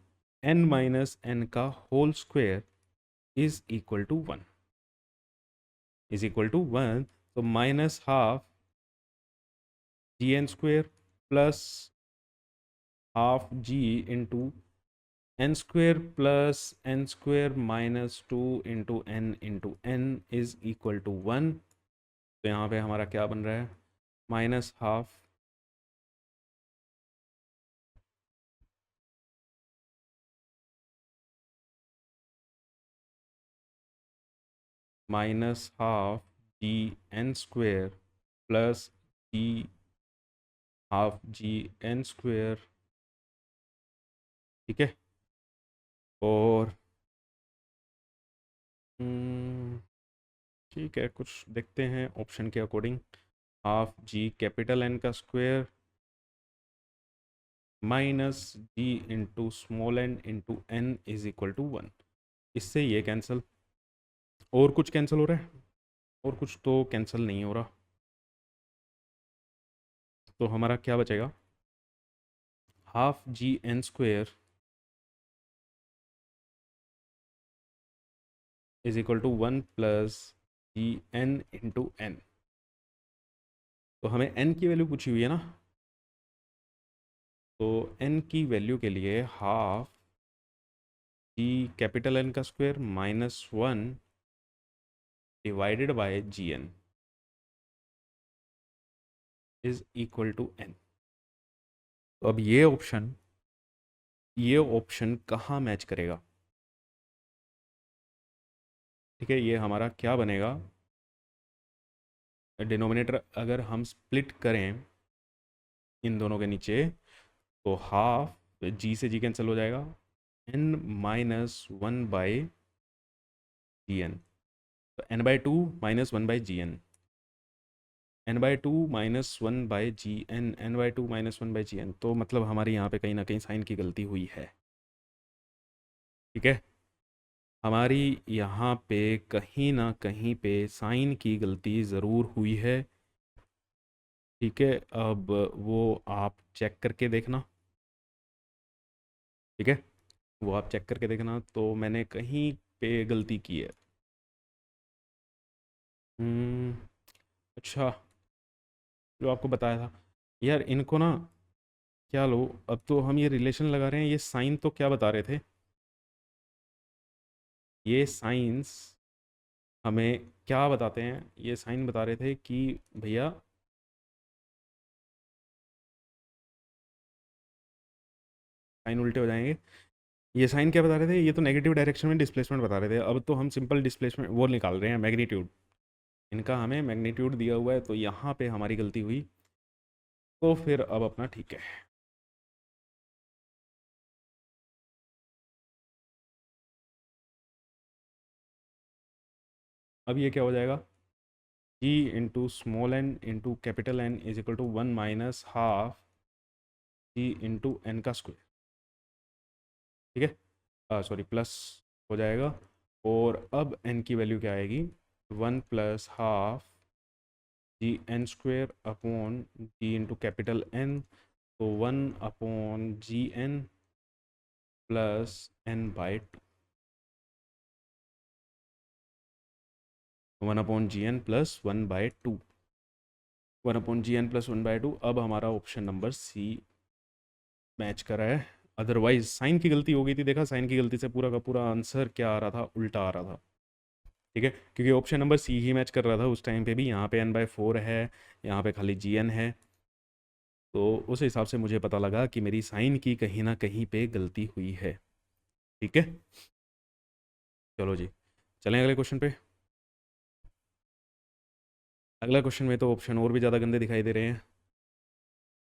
n-n का whole square is equal to 1, is equal to 1, तो minus half g n square plus half g into N square plus n square minus 2 into n is equal to 1। तो यहाँ पे हमारा क्या बन रहा है, minus half g n square plus g half g n square. ठीक है, और ठीक है, कुछ देखते हैं ऑप्शन के according, half g capital n का square minus g into small n into n is equal to 1, इससे ये कैंसिल, और कुछ कैंसिल हो रहा है, और कुछ तो कैंसिल नहीं हो रहा, तो हमारा क्या बचेगा, half g n square is equal to 1 plus g n into n. तो हमें n की वैल्यू पूछी हुई है ना, तो n की वैल्यू के लिए हाफ जी कैपिटल N का square minus 1 divided by g n is equal to n। तो अब ये ऑप्शन ये ऑप्शन कहाँ मैच करेगा? ठीक है, ये हमारा क्या बनेगा? डिनोमिनेटर अगर हम स्प्लिट करें इन दोनों के नीचे, तो हाफ जी से जी कैंसिल हो जाएगा, n-1/gn। तो n/2 - 1/gn, n/2 - 1/gn, n/2 - 1/gn, तो मतलब हमारी यहाँ पे कहीं ना कहीं साइन की गलती हुई है। ठीक है, हमारी यहाँ पे कहीं ना कहीं पे साइन की गलती ज़रूर हुई है। ठीक है, अब वो आप चेक करके देखना। ठीक है, वो आप चेक करके देखना, तो मैंने कहीं पे गलती की है। हम्म, अच्छा, जो आपको बताया था यार, इनको ना क्या लो, अब तो हम ये रिलेशन लगा रहे हैं, ये साइन तो क्या बता रहे थे, ये साइंस हमें क्या बताते हैं, ये साइन बता रहे थे कि भैया साइन उल्टे हो जाएंगे। ये साइन क्या बता रहे थे, ये तो नेगेटिव डायरेक्शन में डिस्प्लेसमेंट बता रहे थे, अब तो हम सिंपल डिस्प्लेसमेंट वो निकाल रहे हैं, मैग्नीट्यूड। इनका हमें मैग्नीट्यूड दिया हुआ है, तो यहाँ पे हमारी गलती हुई, तो फिर अब अपना ठीक है। अब ये क्या हो जाएगा, g into small n into capital n is equal to 1 - ½ g into n का स्क्वायर। ठीक है, सॉरी, प्लस हो जाएगा। और अब n की वैल्यू क्या आएगी, 1 + ½ gn² upon g into capital n, तो 1/gn plus n/2, 1/gn plus 1/2, 1/gn plus 1/2। अब हमारा ऑप्शन नंबर सी मैच कर रहा है, अदरवाइज साइन की गलती हो गई थी, देखा साइन की गलती से पूरा का पूरा आंसर क्या आ रहा था, उल्टा आ रहा था। ठीक है, क्योंकि ऑप्शन नंबर सी ही मैच कर रहा था उस टाइम पे भी, यहाँ पे n/4 है, यहाँ पे खाली जी एन है, तो उस हिसाब से मुझे पता लगा कि मेरी साइन की कहीं ना कहीं पे गलती हुई है। ठीक है, चलो जी, चलें अगले क्वेश्चन पे। अगला क्वेश्चन में तो ऑप्शन और भी ज़्यादा गंदे दिखाई दे रहे हैं।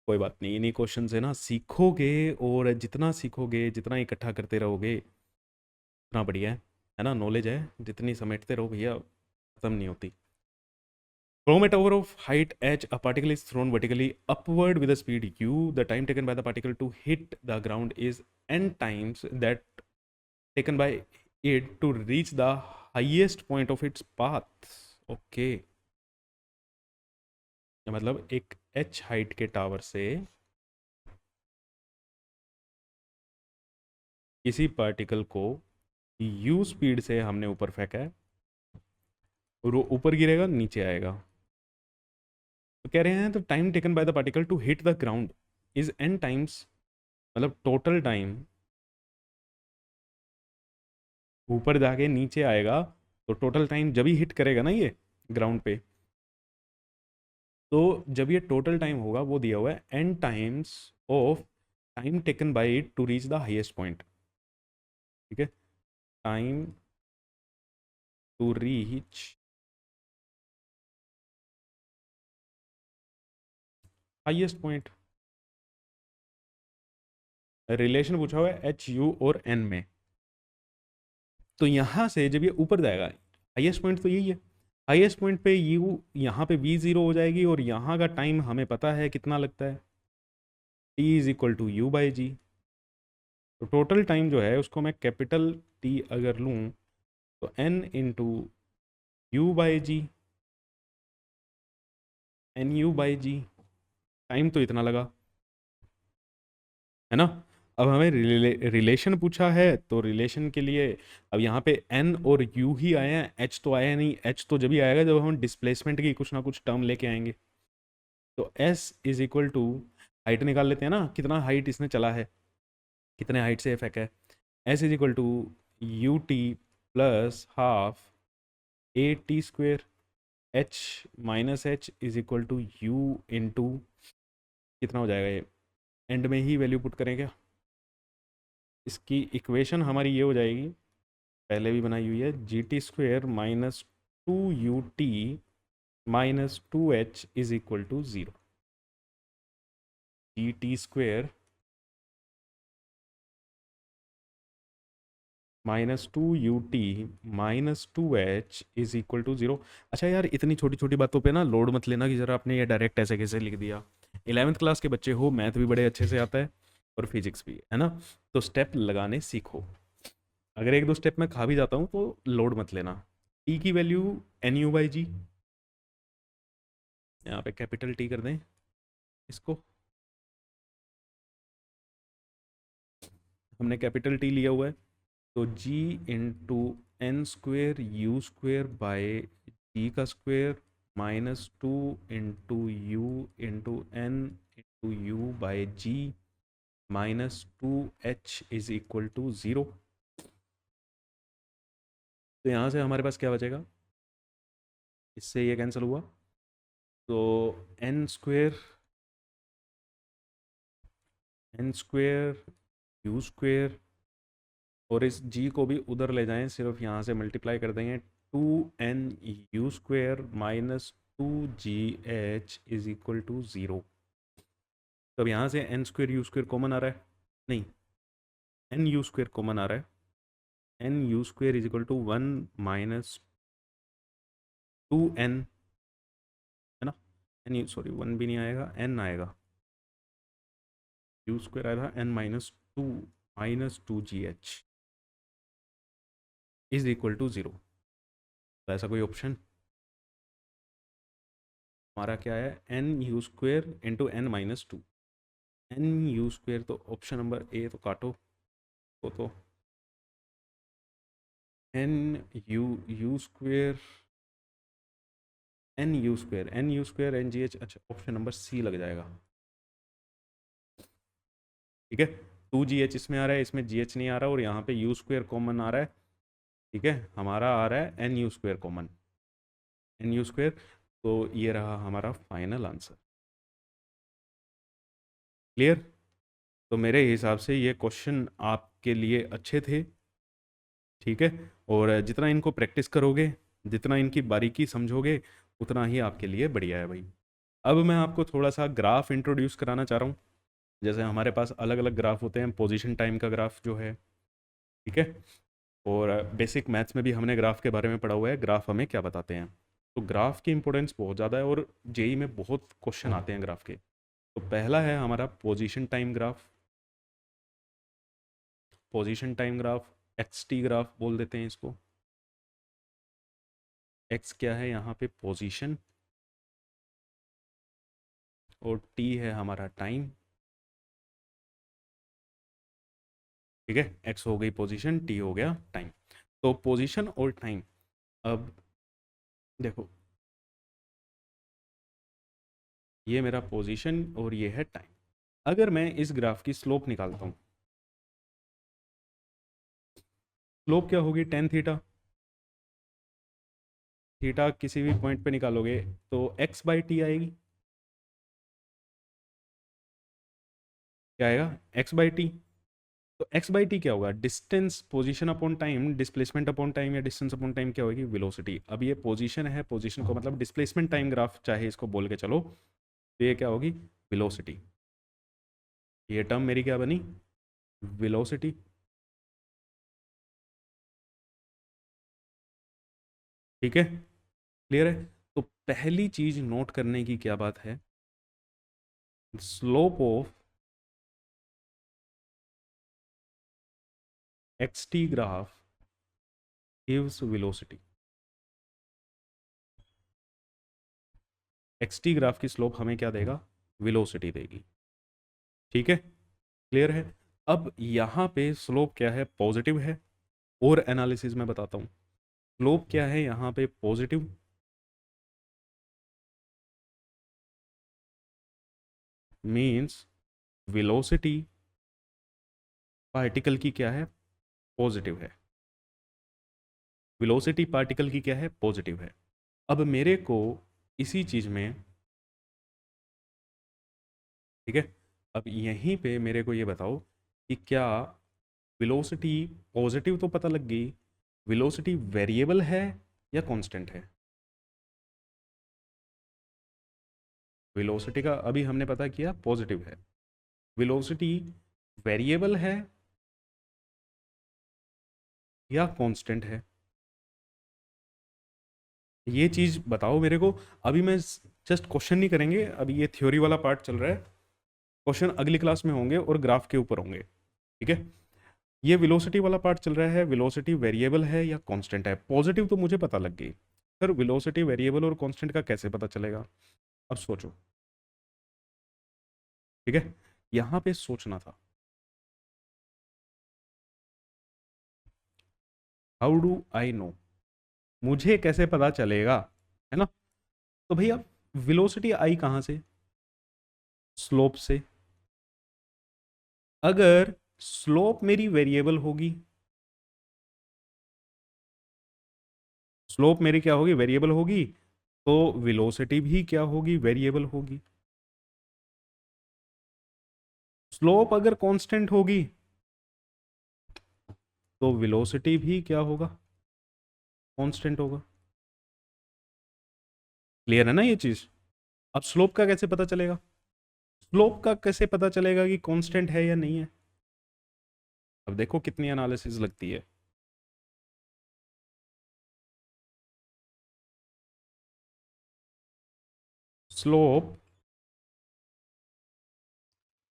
कोई बात नहीं, इन्हीं क्वेश्चन से ना सीखोगे, और जितना सीखोगे, जितना इकट्ठा करते रहोगे, उतना बढ़िया है ना, नॉलेज है, जितनी समेटते रहो भैया खत्म नहीं होती। From a tower of height h, a particle is thrown vertically upward with a speed u. The time taken by the particle to hit the ground is n times that taken by it to reach the highest point of its path. Okay, मतलब एक h height के tower से किसी particle को u speed से हमने ऊपर फेंका है, और वो ऊपर गिरेगा नीचे आएगा। तो कह रहे हैं तो time taken by the particle to hit the ground is n times, मतलब टोटल टाइम ऊपर जाके नीचे आएगा, तो टोटल टाइम जब ही हिट करेगा ना ये ग्राउंड पे, तो जब ये टोटल टाइम होगा वो दिया हुआ है n times of time taken by it to reach the highest point. ठीक है, time to reach highest point, relation पूछा हुआ है एच यू और एन में, तो यहाँ से जब ये ऊपर जाएगा, हाईएस्ट पॉइंट तो यही है, हाईएस्ट पॉइंट पे यू यहाँ पे v0 हो जाएगी, और यहाँ का टाइम हमें पता है कितना लगता है, t = u/g। तो टोटल टाइम जो है उसको मैं कैपिटल टी अगर लूँ, तो n × u/g, n/u/g, टाइम तो इतना लगा, है ना। अब हमें रिलेशन पूछा है, तो रिलेशन के लिए अब यहाँ पे n और u ही आए हैं, h तो आया नहीं, h तो जब ही आएगा जब हम डिस्प्लेसमेंट की कुछ ना कुछ टर्म लेके आएंगे। तो s is equal to, height निकाल लेते हैं ना, कितना हाइट इसने चला है, कितने हाइट से फेंका है, s is equal to ut+½ a t², h - h is equal to u into, कितना हो जाएगा ये, एंड में ही वैल्यू पुट करें क्या, इसकी इक्वेशन हमारी ये हो जाएगी, पहले भी बनाई हुई है, g t square minus 2 ut minus 2h is equal to 0। G t square -2 ut -2h is equal to 0। अच्छा यार, इतनी छोटी छोटी बातों पे ना लोड मत लेना कि जरा आपने ये डायरेक्ट ऐसे कैसे लिख दिया। 11th क्लास के बच्चे हो, मैथ भी बड़े अच्छे से आता है और फिजिक्स भी, है ना। तो स्टेप लगाने सीखो। अगर एक दो स्टेप मैं खा भी जाता हूँ तो लोड मत लेना। टी की वैल्यू NU/G, यहाँ पे कैपिटल टी कर दें इसको। हमने कैपिटल टी लिया हुआ है, तो G into N square U square by G का square -2 into U by G -2h is equal to 0। तो यहाँ से हमारे पास क्या बचेगा, इससे ये कैंसिल हुआ, तो एन स्क्वेयर यू स्क्वेयर, और इस जी को भी उधर ले जाएं, सिर्फ यहाँ से मल्टीप्लाई कर देंगे, 2NU² -2GH is equal to 0। तो अब यहाँ से N² U² कॉमन आ रहा है, नहीं, NU² कॉमन आ रहा है। NU² is equal to 1 -2N, है ना। एन सॉरी 1 भी नहीं आएगा, N आएगा, U² आया था N -2 इज इक्वल टू 0। तो ऐसा कोई ऑप्शन हमारा क्या है, NU² इंटू N -2, NU², तो ऑप्शन नंबर ए तो काटो, तो NU² NG/H, अच्छा ऑप्शन नंबर सी लग जाएगा। ठीक है, 2GH इसमें आ रहा है, इसमें GH नहीं आ रहा, और यहाँ पे U² कॉमन आ रहा है। ठीक है, हमारा आ रहा है NU² कॉमन, NU²। तो ये रहा हमारा फाइनल आंसर। क्लियर। तो मेरे हिसाब से ये क्वेश्चन आपके लिए अच्छे थे। ठीक है, और जितना इनको प्रैक्टिस करोगे, जितना इनकी बारीकी समझोगे, उतना ही आपके लिए बढ़िया है भाई। अब मैं आपको थोड़ा सा ग्राफ इंट्रोड्यूस कराना चाह रहा हूँ। जैसे हमारे पास अलग अलग ग्राफ होते हैं, पोजीशन टाइम का ग्राफ जो है, ठीक है, और बेसिक मैथ्स में भी हमने ग्राफ के बारे में पढ़ा हुआ है, ग्राफ हमें क्या बताते हैं। तो ग्राफ की इंपॉर्टेंस बहुत ज़्यादा है, और जेई में बहुत क्वेश्चन आते हैं ग्राफ के। तो पहला है हमारा position time graph. Position time graph, XT graph बोल देते हैं इसको। एक्स क्या है यहाँ पे, पोजीशन, और टी है हमारा टाइम। ठीक है, एक्स हो गई पोजीशन, टी हो गया टाइम। तो पोजीशन और टाइम, अब देखो, ये मेरा पोजीशन और ये है टाइम। अगर मैं इस ग्राफ की स्लोप निकालता हूँ, स्लोप क्या होगी, टेन थीटा। थीटा किसी भी पॉइंट पे निकालोगे तो x/t आएगी। क्या आएगा, x/t। तो x/t क्या होगा, distance, position upon time, displacement upon time, या डिस्टेंस अपॉन टाइम क्या होगी, वेलोसिटी। अब ये पोजीशन है, पोजीशन को मतलब डिस्प्लेसमेंट टाइम ग्राफ चाहे इसको बोल के चलो, तो ये क्या होगी, वेलोसिटी। ये टर्म मेरी क्या बनी, वेलोसिटी। ठीक है, क्लियर है। तो पहली चीज नोट करने की क्या बात है, slope of XT graph gives velocity. XT graph की स्लोप हमें क्या देगा, वेलोसिटी देगी। ठीक है, क्लियर है। अब यहाँ पे स्लोप क्या है, पॉजिटिव है, और एनालिसिस में बताता हूँ। स्लोप क्या है यहाँ पे, पॉजिटिव, मीन्स वेलोसिटी पार्टिकल की क्या है, पॉजिटिव है। वेलोसिटी पार्टिकल की क्या है, पॉजिटिव है। अब मेरे को इसी चीज में, ठीक है, अब यहीं पे मेरे को ये बताओ कि क्या वेलोसिटी पॉजिटिव तो पता लग गई, वेलोसिटी वेरिएबल है या कांस्टेंट है? वेलोसिटी का अभी हमने पता किया पॉजिटिव है, वेलोसिटी वेरिएबल है या कांस्टेंट है? ये चीज बताओ मेरे को। अभी मैं जस्ट क्वेश्चन नहीं करेंगे, अभी ये थ्योरी वाला पार्ट चल रहा है, क्वेश्चन अगली क्लास में होंगे और ग्राफ के ऊपर होंगे, ठीक है? ये वेलोसिटी वाला पार्ट चल रहा है, वेलोसिटी वेरिएबल है या कांस्टेंट है? पॉजिटिव तो मुझे पता लग गई, सर वेलोसिटी वेरिएबल और कांस्टेंट का कैसे पता चलेगा? अब सोचो, ठीक है, यहां पे सोचना था। हाउ डू आई नो, मुझे कैसे पता चलेगा, है ना? तो भैया वेलोसिटी आई कहां से? स्लोप से। अगर स्लोप मेरी वेरिएबल होगी, स्लोप मेरी क्या होगी? वेरिएबल होगी, तो वेलोसिटी भी क्या होगी? वेरिएबल होगी। स्लोप अगर कांस्टेंट होगी तो वेलोसिटी भी क्या होगा? कांस्टेंट होगा। क्लियर है ना ये चीज? अब स्लोप का कैसे पता चलेगा? स्लोप का कैसे पता चलेगा कि कांस्टेंट है या नहीं है? अब देखो कितनी एनालिसिस लगती है। स्लोप,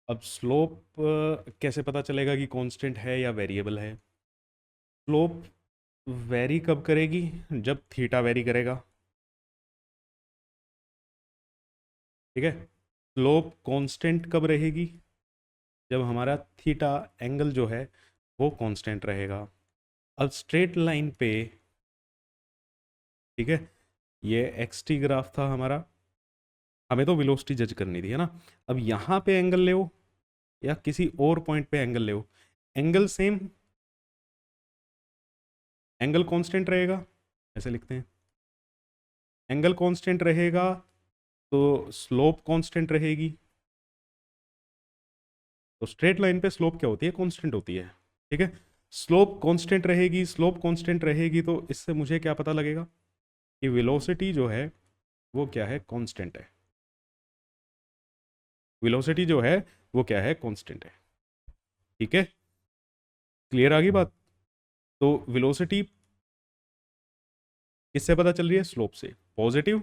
अब स्लोप कैसे पता चलेगा कि कांस्टेंट है या वेरिएबल है? स्लोप वेरी कब करेगी? जब थीटा वेरी करेगा, ठीक है? स्लोप कांस्टेंट कब रहेगी? जब हमारा थीटा एंगल जो है वो कांस्टेंट रहेगा। अब स्ट्रेट लाइन पे, ठीक है, ये एक्स टी ग्राफ था हमारा, हमें तो वेलोसिटी जज करनी थी, है ना? अब यहाँ पे एंगल ले या किसी और पॉइंट पे एंगल ले, एंगल सेम, एंगल कांस्टेंट रहेगा, ऐसे लिखते हैं, एंगल कांस्टेंट रहेगा तो स्लोप कांस्टेंट रहेगी। तो स्ट्रेट लाइन पे स्लोप क्या होती है? कांस्टेंट होती है, ठीक है? स्लोप कांस्टेंट रहेगी, स्लोप कांस्टेंट रहेगी, तो इससे मुझे क्या पता लगेगा कि वेलोसिटी जो है वो क्या है? कांस्टेंट है। वेलोसिटी जो है वो क्या है? कांस्टेंट है, ठीक है? क्लियर आ गई बात? तो वेलोसिटी किससे पता चल रही है? स्लोप से, पॉजिटिव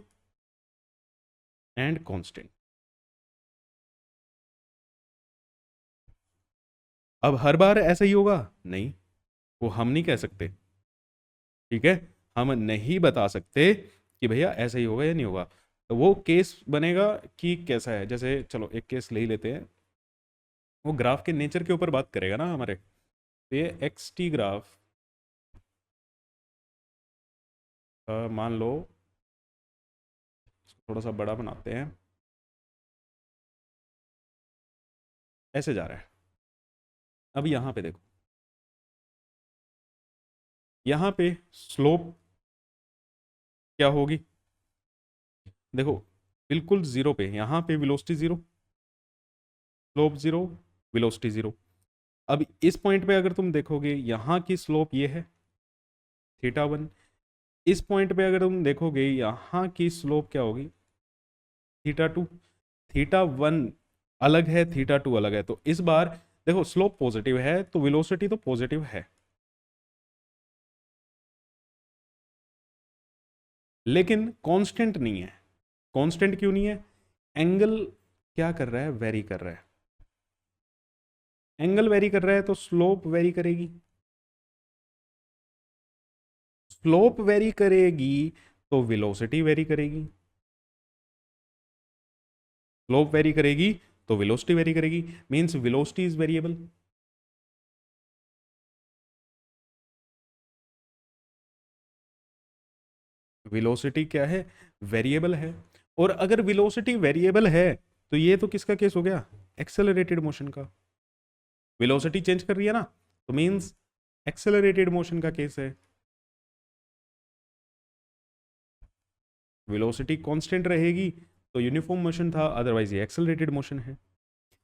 एंड कांस्टेंट। अब हर बार ऐसा ही होगा? नहीं, वो हम नहीं कह सकते, ठीक है? हम नहीं बता सकते कि भैया ऐसा ही होगा या नहीं होगा। तो वो केस बनेगा कि कैसा है, जैसे चलो एक केस ले ही लेते हैं, वो ग्राफ के नेचर के ऊपर बात करेगा ना हमारे। तो ये एक्स टी ग्राफ, मान लो थोड़ा सा बड़ा बनाते हैं, ऐसे जा रहा है। अब यहाँ पे देखो, यहाँ पे स्लोप क्या होगी? देखो बिल्कुल जीरो पे, यहाँ पे velocity zero, slope zero, velocity zero. अब इस पॉइंट पे अगर तुम देखोगे, यहाँ की स्लोप ये है थीटा वन, इस पॉइंट पे अगर तुम देखोगे यहाँ की स्लोप क्या होगी? Theta two. थीटा वन अलग है, थीटा टू अलग है, तो इस बार देखो स्लोप पॉजिटिव है तो वेलोसिटी तो पॉजिटिव है, लेकिन कांस्टेंट नहीं है। कांस्टेंट क्यों नहीं है? एंगल क्या कर रहा है? वेरी कर रहा है। एंगल वेरी कर रहा है तो स्लोप वेरी करेगी, स्लोप वेरी करेगी तो वेलोसिटी वेरी करेगी, स्लोप वेरी करेगी तो वेलोसिटी वेरी करेगी, means velocity is variable. Velocity क्या है? वेरिएबल है। और अगर वेलोसिटी वेरिएबल है तो ये तो किसका केस हो गया? एक्सेलरेटेड मोशन का। वेलोसिटी चेंज कर रही है ना, तो मींस एक्सेलरेटेड मोशन का केस है। वेलोसिटी कांस्टेंट रहेगी तो यूनिफॉर्म मोशन था, अदरवाइज ये एक्सेलरेटेड मोशन है।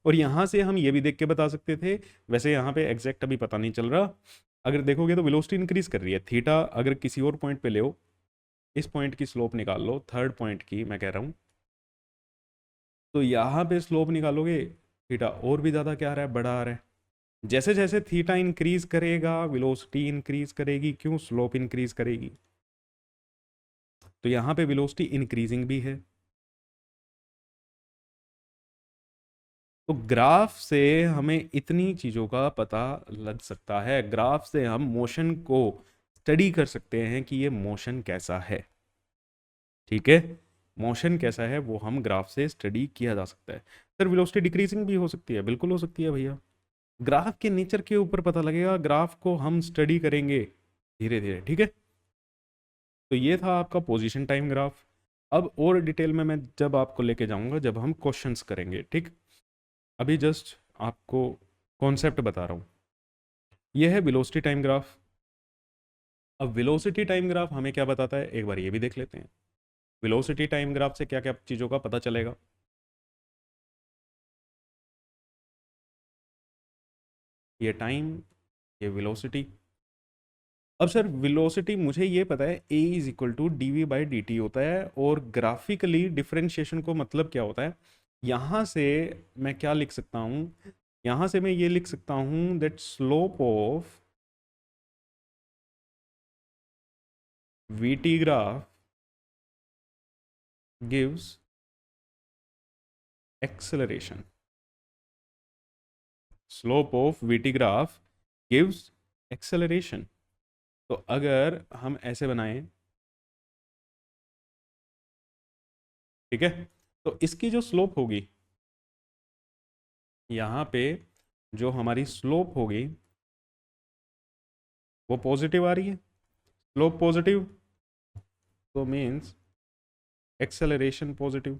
और यहाँ से हम ये भी देख के बता सकते थे, वैसे यहाँ पे एग्जैक्ट अभी पता नहीं चल रहा। अगर देखोगे तो वेलोसिटी इंक्रीज कर रही है, थीटा अगर किसी और पॉइंट पे ले हो, इस पॉइंट की स्लोप निकाल लो, थर्ड पॉइंट की मैं कह रहा हूँ, तो यहाँ पे स्लोप निकालोगे, थीटा और भी ज़्यादा क्या आ रहा है, बड़ा आ रहा है। जैसे जैसे थीटा इंक्रीज करेगा वेलोसिटी इंक्रीज करेगी, क्यों, स्लोप इंक्रीज करेगी। तो यहाँ पे वेलोसिटी इंक्रीजिंग भी है। तो ग्राफ से हमें इतनी चीज़ों का पता लग सकता है, ग्राफ से हम मोशन को स्टडी कर सकते हैं कि ये मोशन कैसा है। ठीक है, मोशन कैसा है वो हम ग्राफ से स्टडी किया जा सकता है। सर वेलोसिटी डिक्रीजिंग भी हो सकती है, बिल्कुल हो सकती है भैया, ग्राफ के नेचर के ऊपर पता लगेगा, ग्राफ को हम स्टडी करेंगे धीरे धीरे। ठीक है, तो ये था आपका पोजीशन टाइम ग्राफ। अब और डिटेल में मैं जब आपको लेके जाऊंगा, जब हम क्वेश्चंस करेंगे। ठीक, अभी जस्ट आपको कॉन्सेप्ट बता रहा हूँ। ये है वेलोसिटी टाइम ग्राफ। अब वेलोसिटी टाइम ग्राफ हमें क्या बताता है, एक बार ये भी देख लेते हैं। वेलोसिटी टाइम ग्राफ से क्या क्या चीज़ों का पता चलेगा। ये टाइम, ये वेलोसिटी। अब सर वेलोसिटी मुझे ये पता है A is equal to D V by D T होता है, और ग्राफिकली डिफरेंशिएशन को मतलब क्या होता है, यहाँ से मैं क्या लिख सकता हूँ, यहाँ से मैं ये लिख सकता हूँ that slope of we T graph gives acceleration. Slope of we T graph gives acceleration. तो अगर हम ऐसे बनाएं, ठीक है, तो इसकी जो स्लोप होगी, यहाँ पे जो हमारी स्लोप होगी वो पॉजिटिव आ रही है, स्लोप पॉजिटिव, तो means acceleration positive,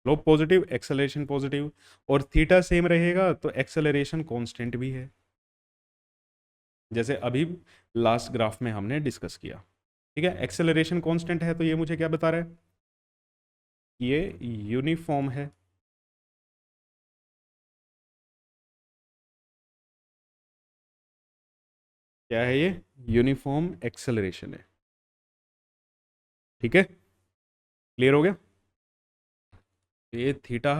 slope positive acceleration positive. और थीटा सेम रहेगा तो एक्सेलरेशन कांस्टेंट भी है, जैसे अभी लास्ट ग्राफ में हमने डिस्कस किया। ठीक है, एक्सेलरेशन कांस्टेंट है तो ये मुझे क्या बता रहा है, ये यूनिफॉर्म है। क्या है ये, यूनिफॉर्म एक्सेलरेशन है। ठीक है, क्लियर हो गया। ये थीटा,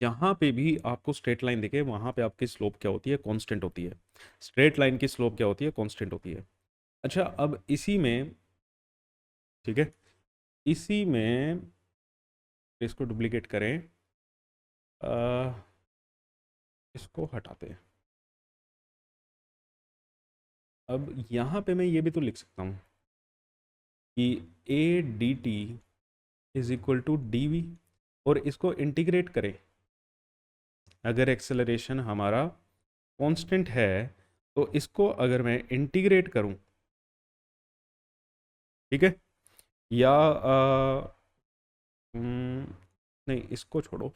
यहाँ पे भी आपको स्ट्रेट लाइन दिखे, वहाँ पे आपकी स्लोप क्या होती है, कांस्टेंट होती है। स्ट्रेट लाइन की स्लोप क्या होती है, कांस्टेंट होती है। अच्छा, अब इसी में, ठीक है, इसी में इसको डुप्लीकेट करें, अ, इसको हटाते हैं। अब यहाँ पे मैं ये भी तो लिख सकता हूँ कि a d t is equal to D v, और इसको इंटीग्रेट करें। अगर एक्सेलरेशन हमारा कांस्टेंट है तो इसको अगर मैं इंटीग्रेट करूं, ठीक है, या नहीं इसको छोड़ो,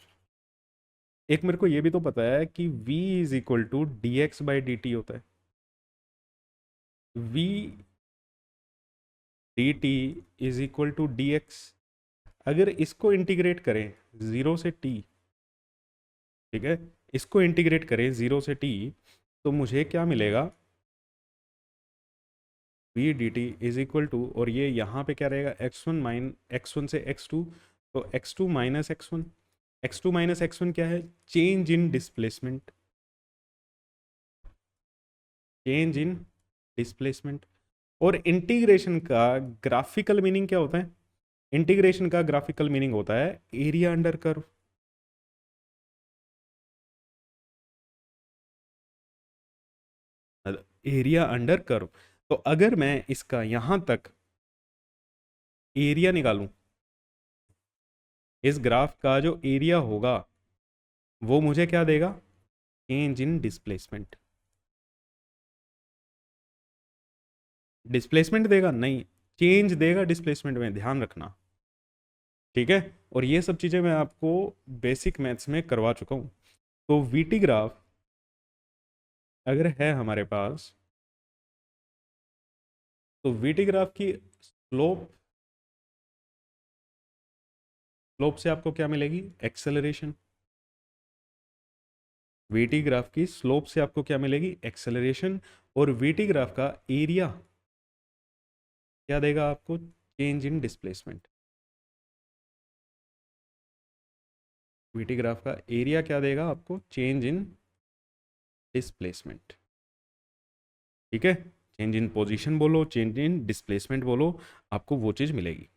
एक मेरे को ये भी तो पता है कि v is equal to d x by D T होता है। v d t is equal to d x, अगर इसको इंटीग्रेट करें जीरो से t, ठीक है, इसको इंटीग्रेट करें जीरो से t, तो मुझे क्या मिलेगा, v d t is equal to, और ये यहाँ पे क्या रहेगा, एक्स वन माइन एक्स वन से एक्स टू, तो x two minus x one. X two minus x one क्या है, change in displacement, change in displacement. और इंटीग्रेशन का ग्राफिकल मीनिंग क्या होता है, इंटीग्रेशन का ग्राफिकल मीनिंग होता है area under curve. Area under curve, तो अगर मैं इसका यहां तक एरिया निकालूं, इस ग्राफ का जो एरिया होगा वो मुझे क्या देगा, चेंज इन डिस्प्लेसमेंट। डिस्प्लेसमेंट देगा नहीं, चेंज देगा डिस्प्लेसमेंट में, ध्यान रखना। ठीक है, और ये सब चीज़ें मैं आपको बेसिक मैथ्स में करवा चुका हूँ। तो वीटी ग्राफ अगर है हमारे पास, तो वीटी ग्राफ की स्लोप, स्लोप से आपको क्या मिलेगी, एक्सेलरेशन। वीटी ग्राफ की स्लोप से आपको क्या मिलेगी, एक्सेलरेशन। और वीटी ग्राफ का एरिया क्या देगा आपको, change in displacement. VT graph का एरिया क्या देगा आपको, चेंज इन डिस्प्लेसमेंट। ठीक है, चेंज इन पोजीशन बोलो, चेंज इन डिस्प्लेसमेंट बोलो, आपको वो चीज़ मिलेगी।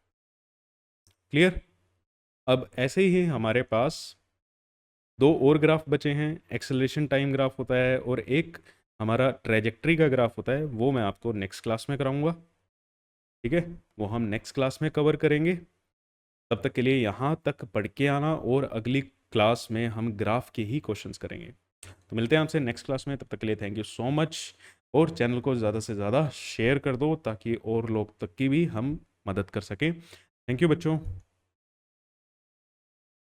क्लियर। अब ऐसे ही हमारे पास दो और ग्राफ बचे हैं, एक्सेलरेशन टाइम ग्राफ होता है और एक हमारा ट्रेजेक्ट्री का ग्राफ होता है, वो मैं आपको नेक्स्ट क्लास में कराऊंगा। ठीक है, वो हम नेक्स्ट क्लास में कवर करेंगे। तब तक के लिए यहाँ तक पढ़ के आना और अगली क्लास में हम ग्राफ के ही क्वेश्चंस करेंगे। तो मिलते हैं आपसे नेक्स्ट क्लास में, तब तक के लिए थैंक यू सो मच। और चैनल को ज़्यादा से ज़्यादा शेयर कर दो ताकि और लोग तक की भी हम मदद कर सकें। थैंक यू बच्चों।